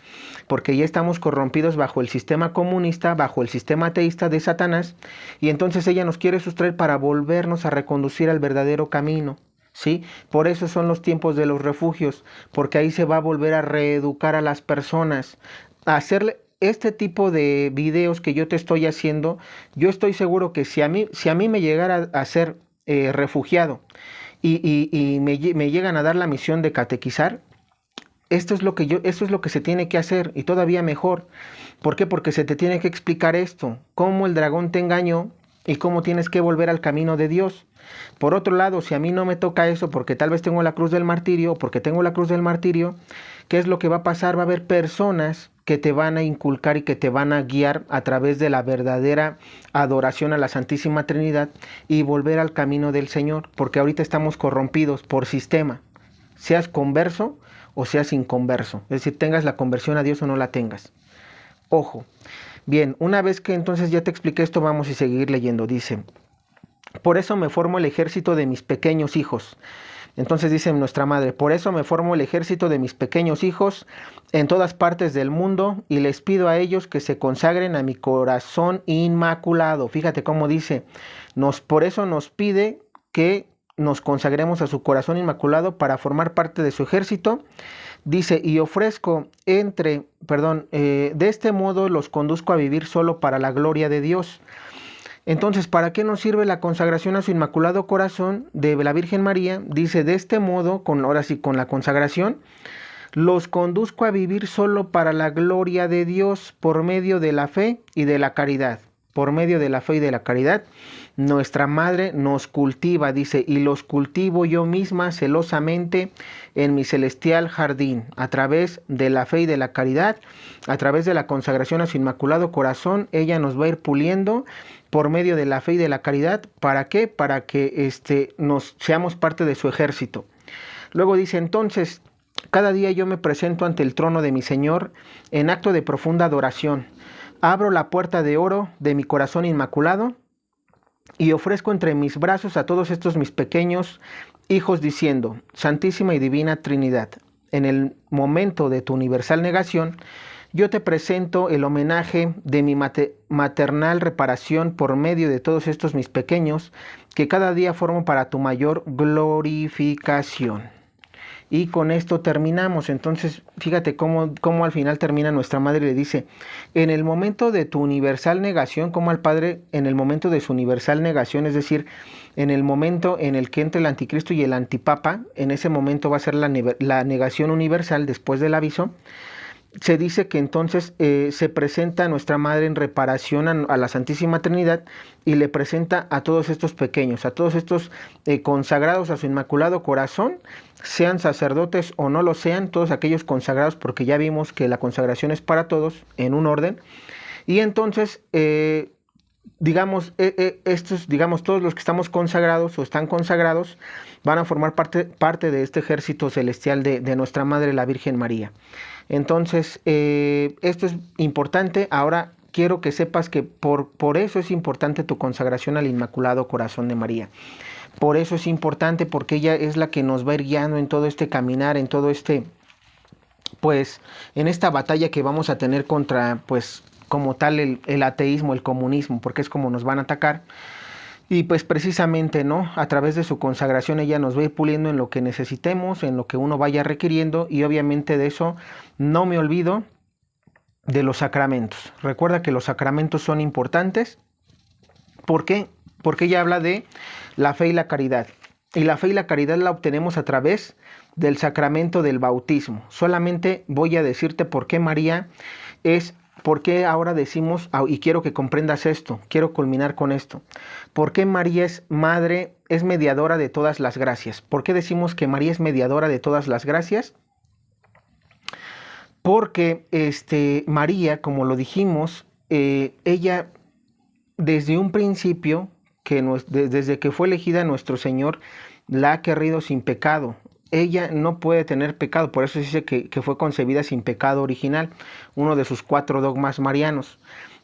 porque ya estamos corrompidos bajo el sistema comunista, bajo el sistema ateísta de Satanás, y entonces ella nos quiere sustraer para volvernos a reconducir al verdadero camino. ¿Sí? Por eso son los tiempos de los refugios, porque ahí se va a volver a reeducar a las personas, a hacerle este tipo de videos que yo te estoy haciendo. Yo estoy seguro que si a mí me llegara a ser refugiado y me llegan a dar la misión de catequizar, esto es lo que se tiene que hacer, y todavía mejor. ¿Por qué? Porque se te tiene que explicar esto, cómo el dragón te engañó y cómo tienes que volver al camino de Dios. Por otro lado, si a mí no me toca eso, porque tal vez tengo la cruz del martirio, ¿qué es lo que va a pasar? Va a haber personas que te van a inculcar y que te van a guiar a través de la verdadera adoración a la Santísima Trinidad y volver al camino del Señor, porque ahorita estamos corrompidos por sistema, seas converso o seas inconverso, es decir, tengas la conversión a Dios o no la tengas. Ojo. Bien, una vez que entonces ya te expliqué esto, vamos a seguir leyendo. Dice, por eso me formo el ejército de mis pequeños hijos. Entonces dice nuestra Madre, por eso me formo el ejército de mis pequeños hijos en todas partes del mundo y les pido a ellos que se consagren a mi corazón inmaculado. Fíjate cómo dice, por eso nos pide que nos consagremos a su corazón inmaculado para formar parte de su ejército. Dice, y ofrezco de este modo los conduzco a vivir solo para la gloria de Dios. Entonces, ¿para qué nos sirve la consagración a su Inmaculado Corazón de la Virgen María? Dice, de este modo, ahora sí, con la consagración, los conduzco a vivir solo para la gloria de Dios por medio de la fe y de la caridad. Por medio de la fe y de la caridad, nuestra madre nos cultiva, dice, y los cultivo yo misma celosamente en mi celestial jardín, a través de la fe y de la caridad, a través de la consagración a su Inmaculado Corazón. Ella nos va a ir puliendo por medio de la fe y de la caridad. ¿Para qué? Para que nos seamos parte de su ejército. Luego dice, entonces, cada día yo me presento ante el trono de mi Señor en acto de profunda adoración. Abro la puerta de oro de mi corazón inmaculado y ofrezco entre mis brazos a todos estos mis pequeños hijos diciendo, Santísima y Divina Trinidad, en el momento de tu universal negación, yo te presento el homenaje de mi maternal reparación por medio de todos estos mis pequeños, que cada día formo para tu mayor glorificación. Y con esto terminamos. Entonces, fíjate cómo al final termina nuestra madre, le dice, en el momento de tu universal negación, como al Padre, en el momento de su universal negación, es decir, en el momento en el que entre el anticristo y el antipapa, en ese momento va a ser la negación universal después del aviso. Se dice que entonces se presenta a nuestra madre en reparación a la Santísima Trinidad y le presenta a todos estos pequeños, a todos estos consagrados a su Inmaculado Corazón, sean sacerdotes o no lo sean, todos aquellos consagrados, porque ya vimos que la consagración es para todos en un orden. Y entonces, todos los que estamos consagrados o están consagrados van a formar parte de este ejército celestial de nuestra Madre, la Virgen María. Entonces, esto es importante. Ahora quiero que sepas que por eso es importante tu consagración al Inmaculado Corazón de María. Por eso es importante, porque ella es la que nos va a ir guiando en todo este caminar, en todo en esta batalla que vamos a tener contra, como tal, el ateísmo, el comunismo, porque es como nos van a atacar. Y precisamente, ¿no? A través de su consagración ella nos va a ir puliendo en lo que necesitemos, en lo que uno vaya requiriendo, y obviamente de eso no me olvido de los sacramentos. Recuerda que los sacramentos son importantes. ¿Por qué? Porque ella habla de la fe y la caridad. Y la fe y la caridad la obtenemos a través del sacramento del bautismo. Solamente voy a decirte por qué María es... ¿Por qué ahora decimos, y quiero que comprendas esto, quiero culminar con esto? ¿Por qué María es madre, es mediadora de todas las gracias? ¿Por qué decimos que María es mediadora de todas las gracias? Porque María, como lo dijimos, ella desde un principio, desde que fue elegida nuestro Señor, la ha querido sin pecado. Ella no puede tener pecado, por eso dice que fue concebida sin pecado original, uno de sus 4 dogmas marianos.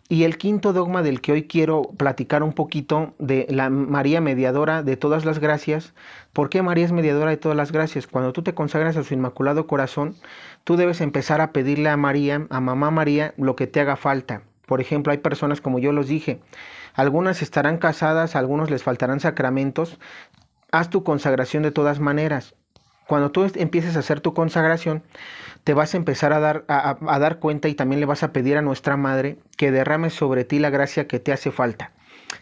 Y el quinto dogma del que hoy quiero platicar un poquito, de la María mediadora de todas las gracias. ¿Por qué María es mediadora de todas las gracias? Cuando tú te consagras a su Inmaculado Corazón, tú debes empezar a pedirle a María, a Mamá María, lo que te haga falta. Por ejemplo, hay personas, como yo los dije, algunas estarán casadas, a algunos les faltarán sacramentos. Haz tu consagración de todas maneras. Cuando tú empieces a hacer tu consagración, te vas a empezar a dar cuenta, y también le vas a pedir a nuestra Madre que derrame sobre ti la gracia que te hace falta.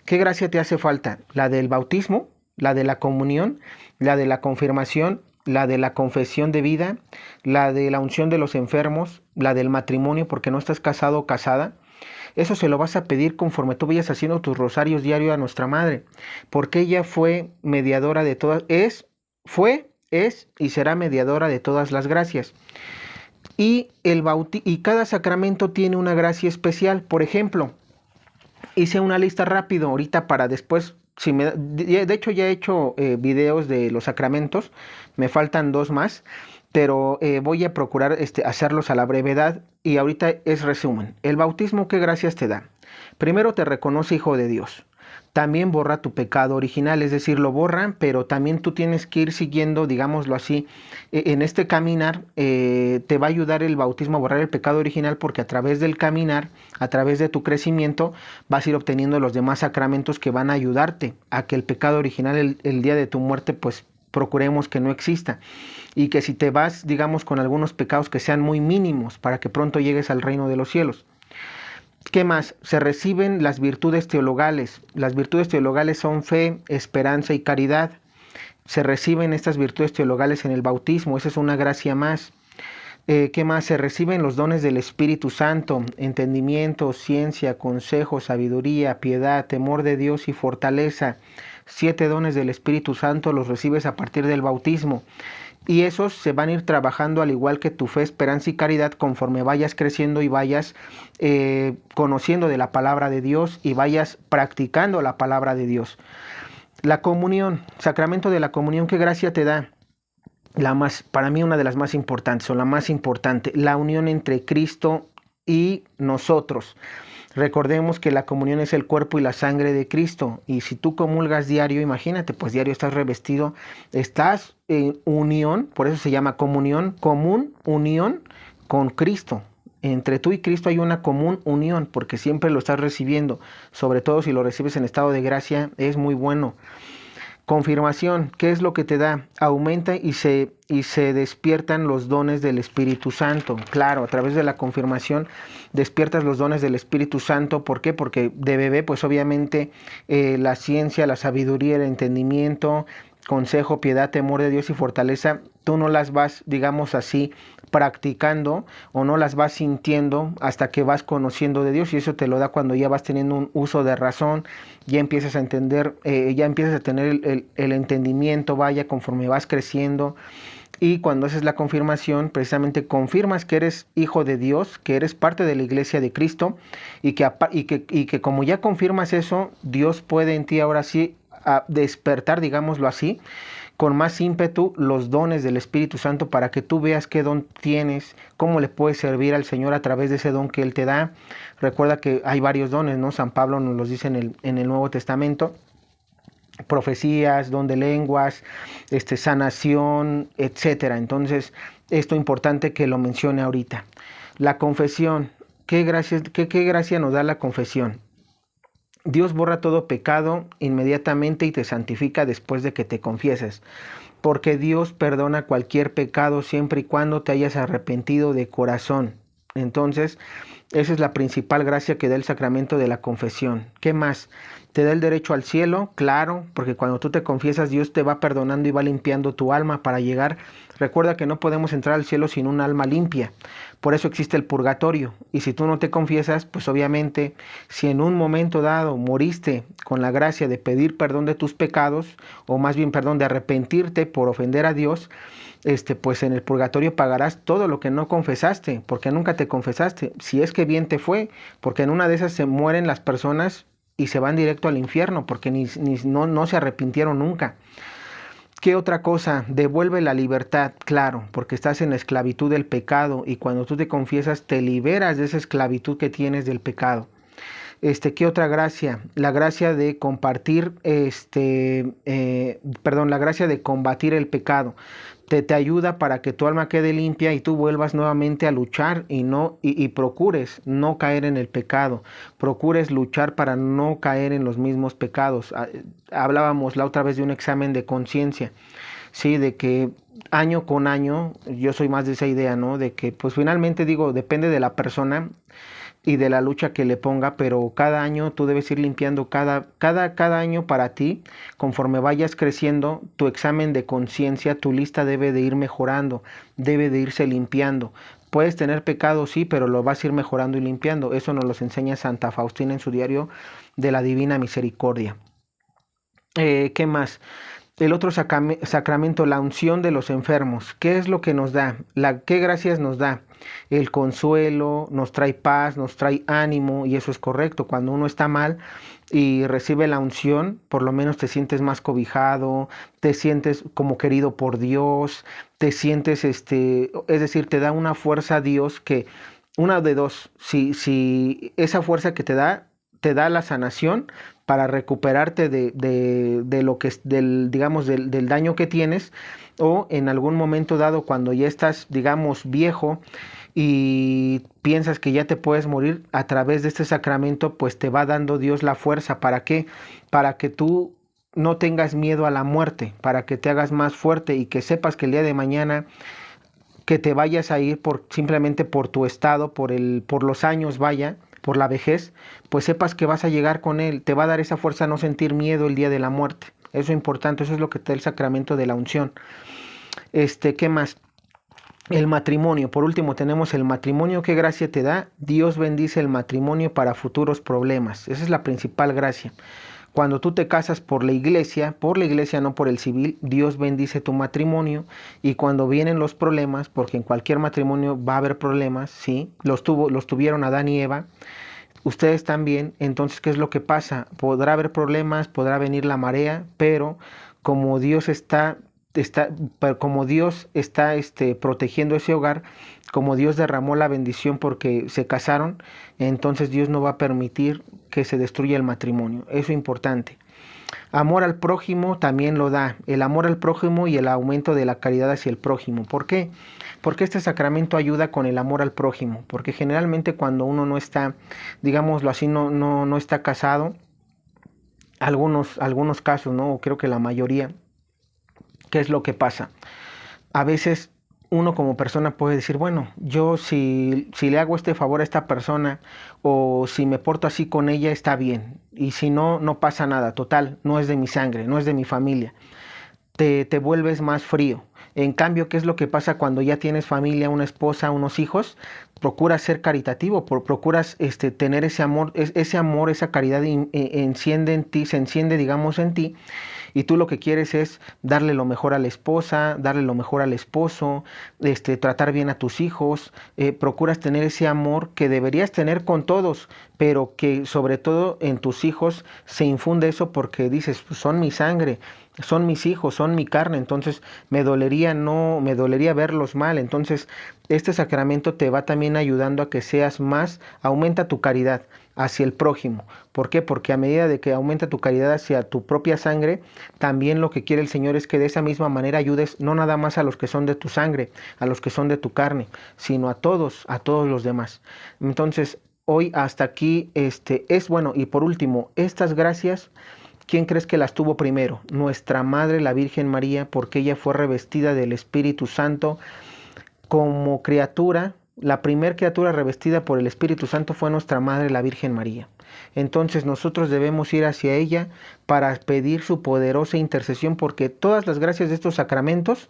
¿Qué gracia te hace falta? La del bautismo, la de la comunión, la de la confirmación, la de la confesión de vida, la de la unción de los enfermos, la del matrimonio porque no estás casado o casada. Eso se lo vas a pedir conforme tú vayas haciendo tus rosarios diarios a nuestra Madre, porque ella fue mediadora de todas, es y será mediadora de todas las gracias. Y cada sacramento tiene una gracia especial. Por ejemplo, hice una lista rápido ahorita para después, de hecho ya he hecho videos de los sacramentos, me faltan 2 más, pero voy a procurar hacerlos a la brevedad, y ahorita es resumen. El bautismo, ¿qué gracias te da? Primero, te reconoce hijo de Dios. También borra tu pecado original, es decir, lo borra, pero también tú tienes que ir siguiendo, digámoslo así, en este caminar. Te va a ayudar el bautismo a borrar el pecado original, porque a través del caminar, a través de tu crecimiento, vas a ir obteniendo los demás sacramentos que van a ayudarte a que el pecado original el día de tu muerte, procuremos que no exista, y que si te vas, digamos, con algunos pecados que sean muy mínimos, para que pronto llegues al reino de los cielos. ¿Qué más? Se reciben las virtudes teologales. Las virtudes teologales son fe, esperanza y caridad. Se reciben estas virtudes teologales en el bautismo. Esa es una gracia más. ¿Qué más? Se reciben los dones del Espíritu Santo: entendimiento, ciencia, consejo, sabiduría, piedad, temor de Dios y fortaleza. 7 dones del Espíritu Santo los recibes a partir del bautismo. Y esos se van a ir trabajando al igual que tu fe, esperanza y caridad, conforme vayas creciendo y vayas conociendo de la palabra de Dios y vayas practicando la palabra de Dios. La comunión, sacramento de la comunión, ¿qué gracia te da? Para mí una de las más importantes, o la más importante, la unión entre Cristo y nosotros. Recordemos que la comunión es el cuerpo y la sangre de Cristo, y si tú comulgas diario, imagínate, pues diario estás revestido, estás en unión, por eso se llama comunión, común unión con Cristo. Entre tú y Cristo hay una común unión, porque siempre lo estás recibiendo, sobre todo si lo recibes en estado de gracia, es muy bueno. Confirmación, ¿qué es lo que te da? Aumenta y se despiertan los dones del Espíritu Santo. Claro, a través de la confirmación despiertas los dones del Espíritu Santo. ¿Por qué? Porque de bebé, pues obviamente la ciencia, la sabiduría, el entendimiento, consejo, piedad, temor de Dios y fortaleza, tú no las vas, digamos así, practicando o no las vas sintiendo hasta que vas conociendo de Dios, y eso te lo da cuando ya vas teniendo un uso de razón, ya empiezas a entender, ya empiezas a tener el entendimiento, vaya, conforme vas creciendo. Y cuando haces la confirmación, precisamente confirmas que eres hijo de Dios, que eres parte de la iglesia de Cristo, y que como ya confirmas eso, Dios puede en ti ahora sí a despertar, digámoslo así, con más ímpetu los dones del Espíritu Santo, para que tú veas qué don tienes, cómo le puedes servir al Señor a través de ese don que Él te da. Recuerda que hay varios dones, ¿no? San Pablo nos los dice en el Nuevo Testamento: profecías, don de lenguas, sanación, etcétera. Entonces, esto es importante que lo mencione ahorita. La confesión, qué gracia nos da la confesión. Dios borra todo pecado inmediatamente y te santifica después de que te confieses, porque Dios perdona cualquier pecado siempre y cuando te hayas arrepentido de corazón. Entonces, esa es la principal gracia que da el sacramento de la confesión. ¿Qué más? ¿Te da el derecho al cielo? Claro, porque cuando tú te confiesas, Dios te va perdonando y va limpiando tu alma para llegar. Recuerda que no podemos entrar al cielo sin un alma limpia. Por eso existe el purgatorio. Y si tú no te confiesas, pues obviamente, si en un momento dado moriste con la gracia de pedir perdón de tus pecados, o más bien perdón, de arrepentirte por ofender a Dios, pues en el purgatorio pagarás todo lo que no confesaste, porque nunca te confesaste. Si es que bien te fue, porque en una de esas se mueren las personas y se van directo al infierno, porque no se arrepintieron nunca. ¿Qué otra cosa? Devuelve la libertad, claro, porque estás en la esclavitud del pecado, y cuando tú te confiesas te liberas de esa esclavitud que tienes del pecado. ¿Qué otra gracia? La gracia de compartir, la gracia de combatir el pecado. Te ayuda para que tu alma quede limpia y tú vuelvas nuevamente a luchar y procures no caer en el pecado. Procures luchar para no caer en los mismos pecados. Hablábamos la otra vez de un examen de conciencia, sí, de que año con año, yo soy más de esa idea, ¿no? De que pues finalmente digo, depende de la persona y de la lucha que le ponga, pero cada año tú debes ir limpiando cada año para ti. Conforme vayas creciendo, tu examen de conciencia, tu lista debe de ir mejorando, debe de irse limpiando. Puedes tener pecado, sí, pero lo vas a ir mejorando y limpiando. Eso nos lo enseña Santa Faustina en su diario de la Divina Misericordia. ¿Qué más? El otro sacramento, la unción de los enfermos. ¿Qué es lo que nos da? ¿Qué gracias nos da? El consuelo, nos trae paz, nos trae ánimo, y eso es correcto. Cuando uno está mal y recibe la unción, por lo menos te sientes más cobijado, te sientes como querido por Dios, te sientes, es decir, te da una fuerza a Dios que, una de dos, si esa fuerza que te da la sanación para recuperarte de lo que es digamos del daño que tienes, o en algún momento dado cuando ya estás, digamos, viejo y piensas que ya te puedes morir, a través de este sacramento pues te va dando Dios la fuerza. ¿Para qué? Para que tú no tengas miedo a la muerte, para que te hagas más fuerte y que sepas que el día de mañana que te vayas a ir simplemente por tu estado, por los años, vaya, por la vejez, pues sepas que vas a llegar con Él. Te va a dar esa fuerza a no sentir miedo el día de la muerte. Eso es importante, eso es lo que te da el sacramento de la unción. ¿Qué más? El matrimonio, por último tenemos el matrimonio. ¿Qué gracia te da? Dios bendice el matrimonio para futuros problemas. Esa es la principal gracia. Cuando tú te casas por la iglesia, no por el civil, Dios bendice tu matrimonio. Y cuando vienen los problemas, porque en cualquier matrimonio va a haber problemas, ¿sí? Los tuvieron Adán y Eva, ustedes también. Entonces, ¿qué es lo que pasa? Podrá haber problemas, podrá venir la marea, pero como Dios como Dios está protegiendo ese hogar, como Dios derramó la bendición porque se casaron, entonces Dios no va a permitir que se destruya el matrimonio. Eso es importante. Amor al prójimo también lo da, el amor al prójimo y el aumento de la caridad hacia el prójimo. ¿Por qué? Porque este sacramento ayuda con el amor al prójimo, porque generalmente cuando uno no está, digámoslo así, no está casado, algunos casos, ¿no? O creo que la mayoría, ¿qué es lo que pasa? A veces uno como persona puede decir, bueno, yo si le hago este favor a esta persona o si me porto así con ella está bien, y si no, no pasa nada, total, no es de mi sangre, no es de mi familia. Te vuelves más frío. En cambio, ¿qué es lo que pasa cuando ya tienes familia, una esposa, unos hijos? Procuras ser caritativo, procuras tener ese amor, esa caridad enciende en ti, se enciende, digamos, en ti, y tú lo que quieres es darle lo mejor a la esposa, darle lo mejor al esposo, tratar bien a tus hijos, procuras tener ese amor que deberías tener con todos, pero que sobre todo en tus hijos se infunde eso porque dices, pues son mi sangre, son mis hijos, son mi carne, entonces me dolería verlos mal. Entonces este sacramento te va también ayudando a que seas más, aumenta tu caridad hacia el prójimo. ¿Por qué? Porque a medida de que aumenta tu caridad hacia tu propia sangre, también lo que quiere el Señor es que de esa misma manera ayudes no nada más a los que son de tu sangre, a los que son de tu carne, sino a todos los demás. Entonces, hoy hasta aquí es bueno. Y por último, estas gracias, ¿quién crees que las tuvo primero? Nuestra Madre, la Virgen María, porque ella fue revestida del Espíritu Santo como criatura. La primer criatura revestida por el Espíritu Santo fue nuestra Madre, la Virgen María. Entonces nosotros debemos ir hacia ella para pedir su poderosa intercesión, porque todas las gracias de estos sacramentos,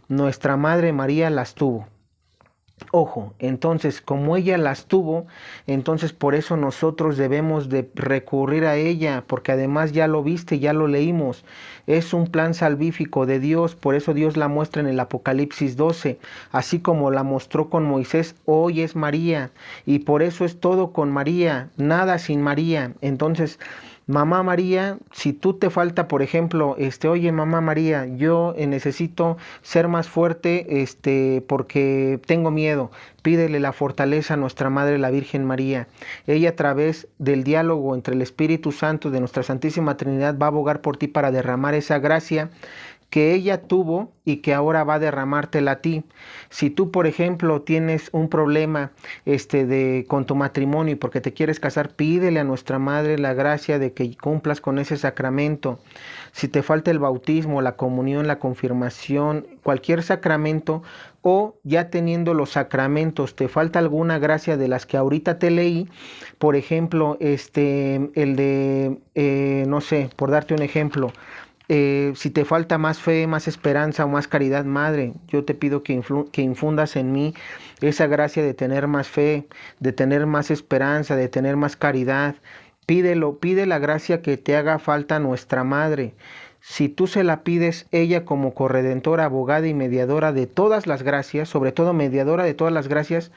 nuestra Madre María las tuvo. Ojo, entonces como ella las tuvo, entonces por eso nosotros debemos de recurrir a ella, porque además ya lo viste, ya lo leímos, es un plan salvífico de Dios, por eso Dios la muestra en el Apocalipsis 12, así como la mostró con Moisés, hoy es María, y por eso es todo con María, nada sin María. Entonces, Mamá María, si tú te falta, por ejemplo, oye, Mamá María, yo necesito ser más fuerte, porque tengo miedo, pídele la fortaleza a nuestra Madre, la Virgen María. Ella, a través del diálogo entre el Espíritu Santo de nuestra Santísima Trinidad, va a abogar por ti para derramar esa gracia que ella tuvo y que ahora va a derramártela a ti. Si tú, por ejemplo, tienes un problema con tu matrimonio y porque te quieres casar, pídele a nuestra Madre la gracia de que cumplas con ese sacramento. Si te falta el bautismo, la comunión, la confirmación, cualquier sacramento, o ya teniendo los sacramentos, te falta alguna gracia de las que ahorita te leí, por ejemplo, el de, no sé, por darte un ejemplo, si te falta más fe, más esperanza o más caridad, Madre, yo te pido que infundas en mí esa gracia de tener más fe, de tener más esperanza, de tener más caridad. Pide la gracia que te haga falta nuestra Madre. Si tú se la pides, ella como corredentora, abogada y mediadora de todas las gracias, sobre todo mediadora de todas las gracias,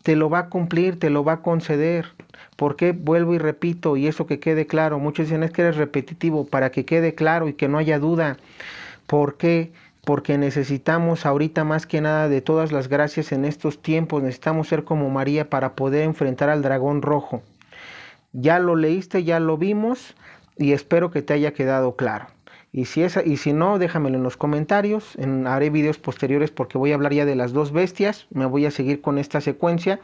te lo va a cumplir, te lo va a conceder. ¿Por qué? Vuelvo y repito, y eso que quede claro. Muchos dicen, es que eres repetitivo, para que quede claro y que no haya duda. ¿Por qué? Porque necesitamos ahorita más que nada de todas las gracias en estos tiempos. Necesitamos ser como María para poder enfrentar al dragón rojo. Ya lo leíste, ya lo vimos, y espero que te haya quedado claro. Y si no, déjamelo en los comentarios. Haré videos posteriores porque voy a hablar ya de las dos bestias. Me voy a seguir con esta secuencia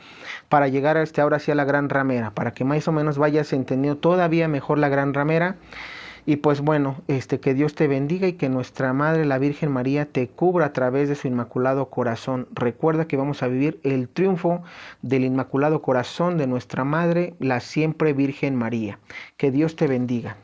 para llegar a ahora sí a la gran ramera, para que más o menos vayas entendiendo todavía mejor la gran ramera. Y pues bueno, que Dios te bendiga y que nuestra Madre, la Virgen María, te cubra a través de su Inmaculado Corazón. Recuerda que vamos a vivir el triunfo del Inmaculado Corazón de nuestra Madre, la siempre Virgen María. Que Dios te bendiga.